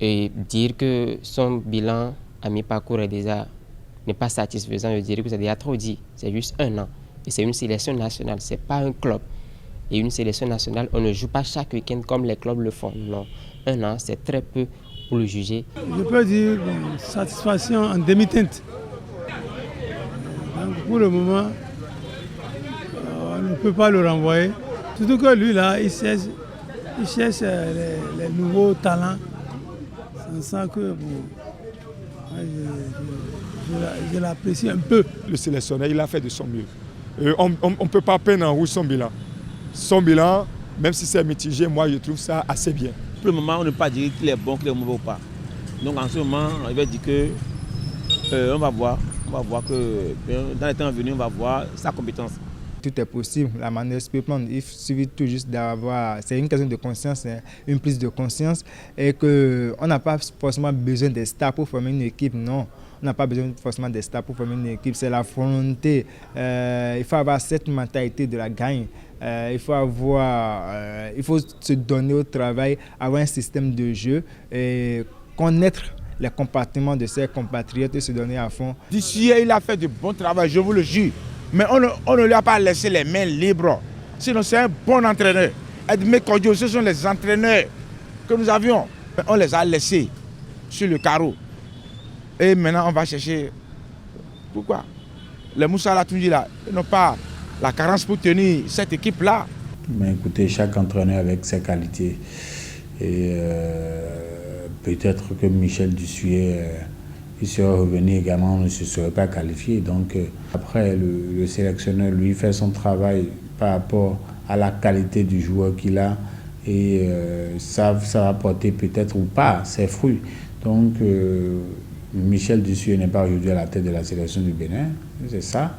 Et dire que son bilan à mi-parcours n'est pas satisfaisant, je dirais que c'est déjà trop dit. C'est juste 1 an. Et c'est une sélection nationale, ce n'est pas un club. Et une sélection nationale, on ne joue pas chaque week-end comme les clubs le font. Non, 1 an, c'est très peu pour le juger. Je peux dire satisfaction en demi-teinte. Donc pour le moment, on ne peut pas le renvoyer. Surtout que lui, là, il cherche les nouveaux talents. C'est ça que je l'apprécie un peu. Le sélectionneur, il a fait de son mieux. On ne peut pas peindre en rouge son bilan. Son bilan, même si c'est mitigé, moi je trouve ça assez bien. Pour le moment, on ne peut pas dire qu'il est bon, qu'il est mauvais ou pas. Donc en ce moment, il va dire que on va voir que dans les temps à venir, on va voir sa compétence. Tout est possible, la manière se peut prendre. Il suffit tout juste d'avoir, c'est une question de conscience, une prise de conscience, et qu'on n'a pas forcément besoin des stars pour former une équipe, non. On n'a pas besoin forcément des stars pour former une équipe, c'est la volonté. Il faut avoir cette mentalité de la gagne. Il faut se donner au travail, avoir un système de jeu et connaître les comportements de ses compatriotes et se donner à fond. D'ici, il a fait du bon travail, je vous le jure. Mais on ne lui a pas laissé les mains libres. Sinon, c'est un bon entraîneur. Edmé Kodjo, ce sont les entraîneurs que nous avions. On les a laissés sur le carreau. Et maintenant, on va chercher. Pourquoi? Les Moussa Latunji, là, ils n'ont pas la carence pour tenir cette équipe-là. Mais écoutez, chaque entraîneur avec ses qualités. Et peut-être que Michel Dussuyer, il serait revenu également, ne se serait pas qualifié. Donc après, le sélectionneur, lui, fait son travail par rapport à la qualité du joueur qu'il a. Et ça va porter peut-être ou pas ses fruits. Donc Michel Dussuyer n'est pas aujourd'hui à la tête de la sélection du Bénin, c'est ça.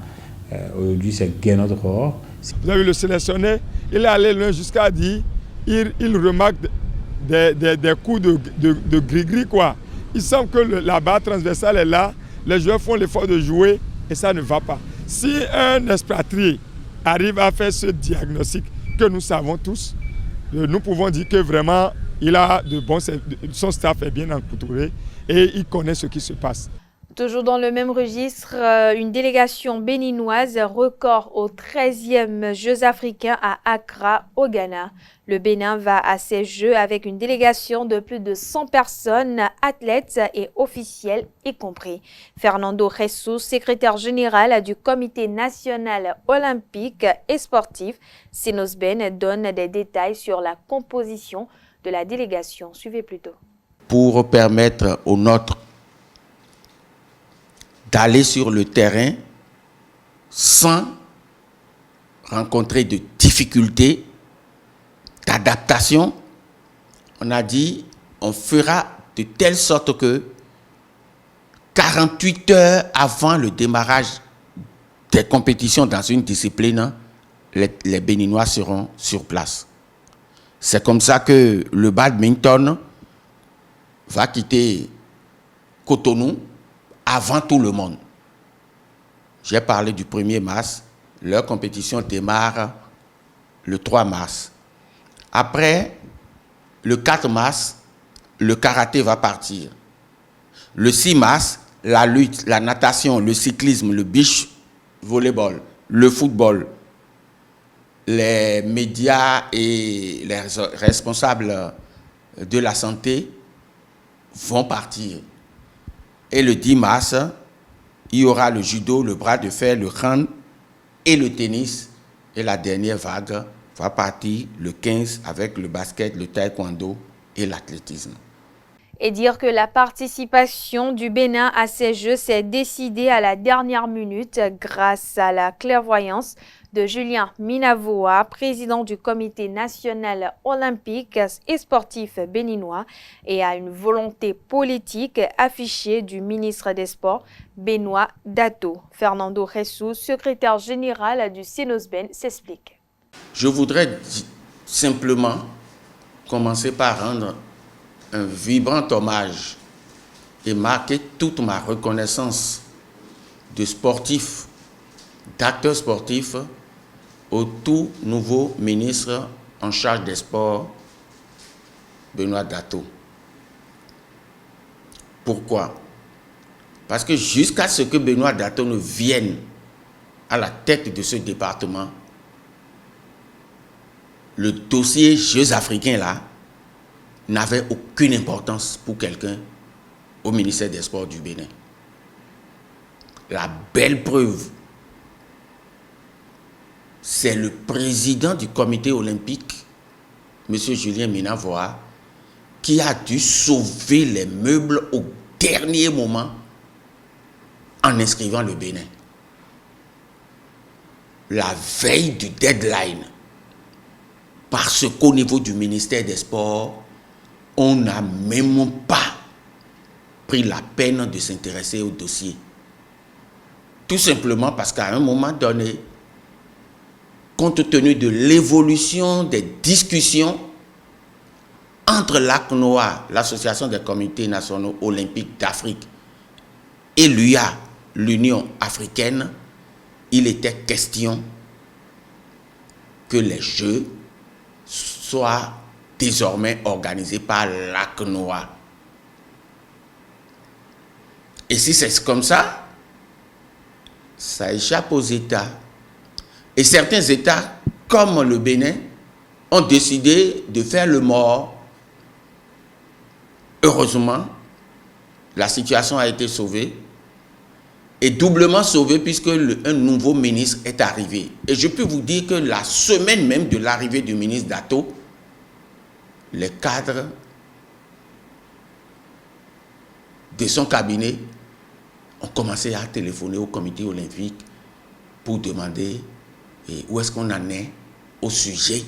Aujourd'hui, c'est Guy notre or. Vous avez vu le sélectionneur, il est allé loin jusqu'à dire, il remarque des coups de gris-gris, quoi. Il semble que la barre transversale est là, les joueurs font l'effort de jouer et ça ne va pas. Si un expatrié arrive à faire ce diagnostic que nous savons tous, nous pouvons dire que vraiment, il a son staff est bien entouré et il connaît ce qui se passe. Toujours dans le même registre, une délégation béninoise record aux 13e Jeux africains à Accra, au Ghana. Le Bénin va à ces Jeux avec une délégation de plus de 100 personnes, athlètes et officiels y compris. Fernando Jesus, secrétaire général du Comité national olympique et sportif, Sinosben, donne des détails sur la composition de la délégation. Suivez plutôt. Pour permettre aux nôtres d'aller sur le terrain sans rencontrer de difficultés d'adaptation, on a dit on fera de telle sorte que 48 heures avant le démarrage des compétitions dans une discipline, les Béninois seront sur place. C'est comme ça que le badminton va quitter Cotonou avant tout le monde. J'ai parlé du 1er mars, leur compétition démarre le 3 mars. Après, le 4 mars, le karaté va partir. Le 6 mars, la lutte, la natation, le cyclisme, le beach volleyball, le football, les médias et les responsables de la santé vont partir. Et le 10 mars, il y aura le judo, le bras de fer, le hand et le tennis. Et la dernière vague va partir le 15 avec le basket, le taekwondo et l'athlétisme. Et dire que la participation du Bénin à ces Jeux s'est décidée à la dernière minute grâce à la clairvoyance de Julien Minavoa, président du Comité national olympique et sportif béninois, et à une volonté politique affichée du ministre des Sports, Benoît Dato. Fernando Jesus, secrétaire général du Sinosben, s'explique. Je voudrais simplement commencer par rendre un vibrant hommage et marquer toute ma reconnaissance de sportifs, d'acteurs sportifs, au tout nouveau ministre en charge des sports, Benoît Dato. Pourquoi? Parce que jusqu'à ce que Benoît Dato ne vienne à la tête de ce département, le dossier Jeux africains là n'avait aucune importance pour quelqu'un au ministère des Sports du Bénin. La belle preuve, c'est le président du comité olympique, M. Julien Minavoa, qui a dû sauver les meubles au dernier moment en inscrivant le Bénin. La veille du deadline, parce qu'au niveau du ministère des Sports, on n'a même pas pris la peine de s'intéresser au dossier. Tout simplement parce qu'à un moment donné, compte tenu de l'évolution des discussions entre l'ACNOA, l'Association des comités nationaux olympiques d'Afrique, et l'UA, l'Union africaine, il était question que les Jeux soient désormais organisés par l'ACNOA. Et si c'est comme ça, ça échappe aux États. Et certains États, comme le Bénin, ont décidé de faire le mort. Heureusement, la situation a été sauvée. Et doublement sauvée puisque un nouveau ministre est arrivé. Et je peux vous dire que la semaine même de l'arrivée du ministre Dato, les cadres de son cabinet ont commencé à téléphoner au comité olympique pour demander où est-ce qu'on en est au sujet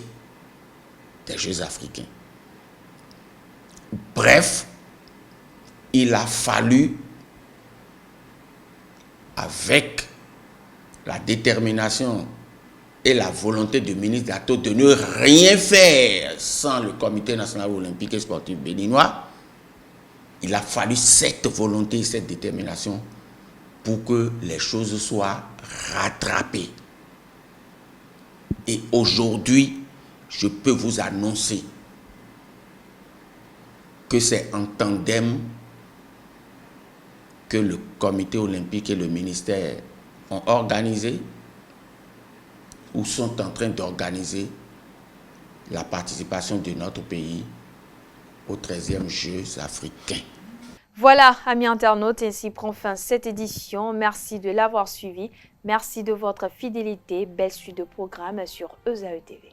des Jeux africains. Bref, il a fallu, avec la détermination et la volonté du ministre Dato de ne rien faire sans le Comité national olympique et sportif béninois, il a fallu cette volonté et cette détermination pour que les choses soient rattrapées. Et aujourd'hui, je peux vous annoncer que c'est en tandem que le comité olympique et le ministère ont organisé ou sont en train d'organiser la participation de notre pays aux 13e Jeux africains. Voilà, amis internautes, ainsi prend fin cette édition. Merci de l'avoir suivi. Merci de votre fidélité. Belle suite de programmes sur ESAE TV.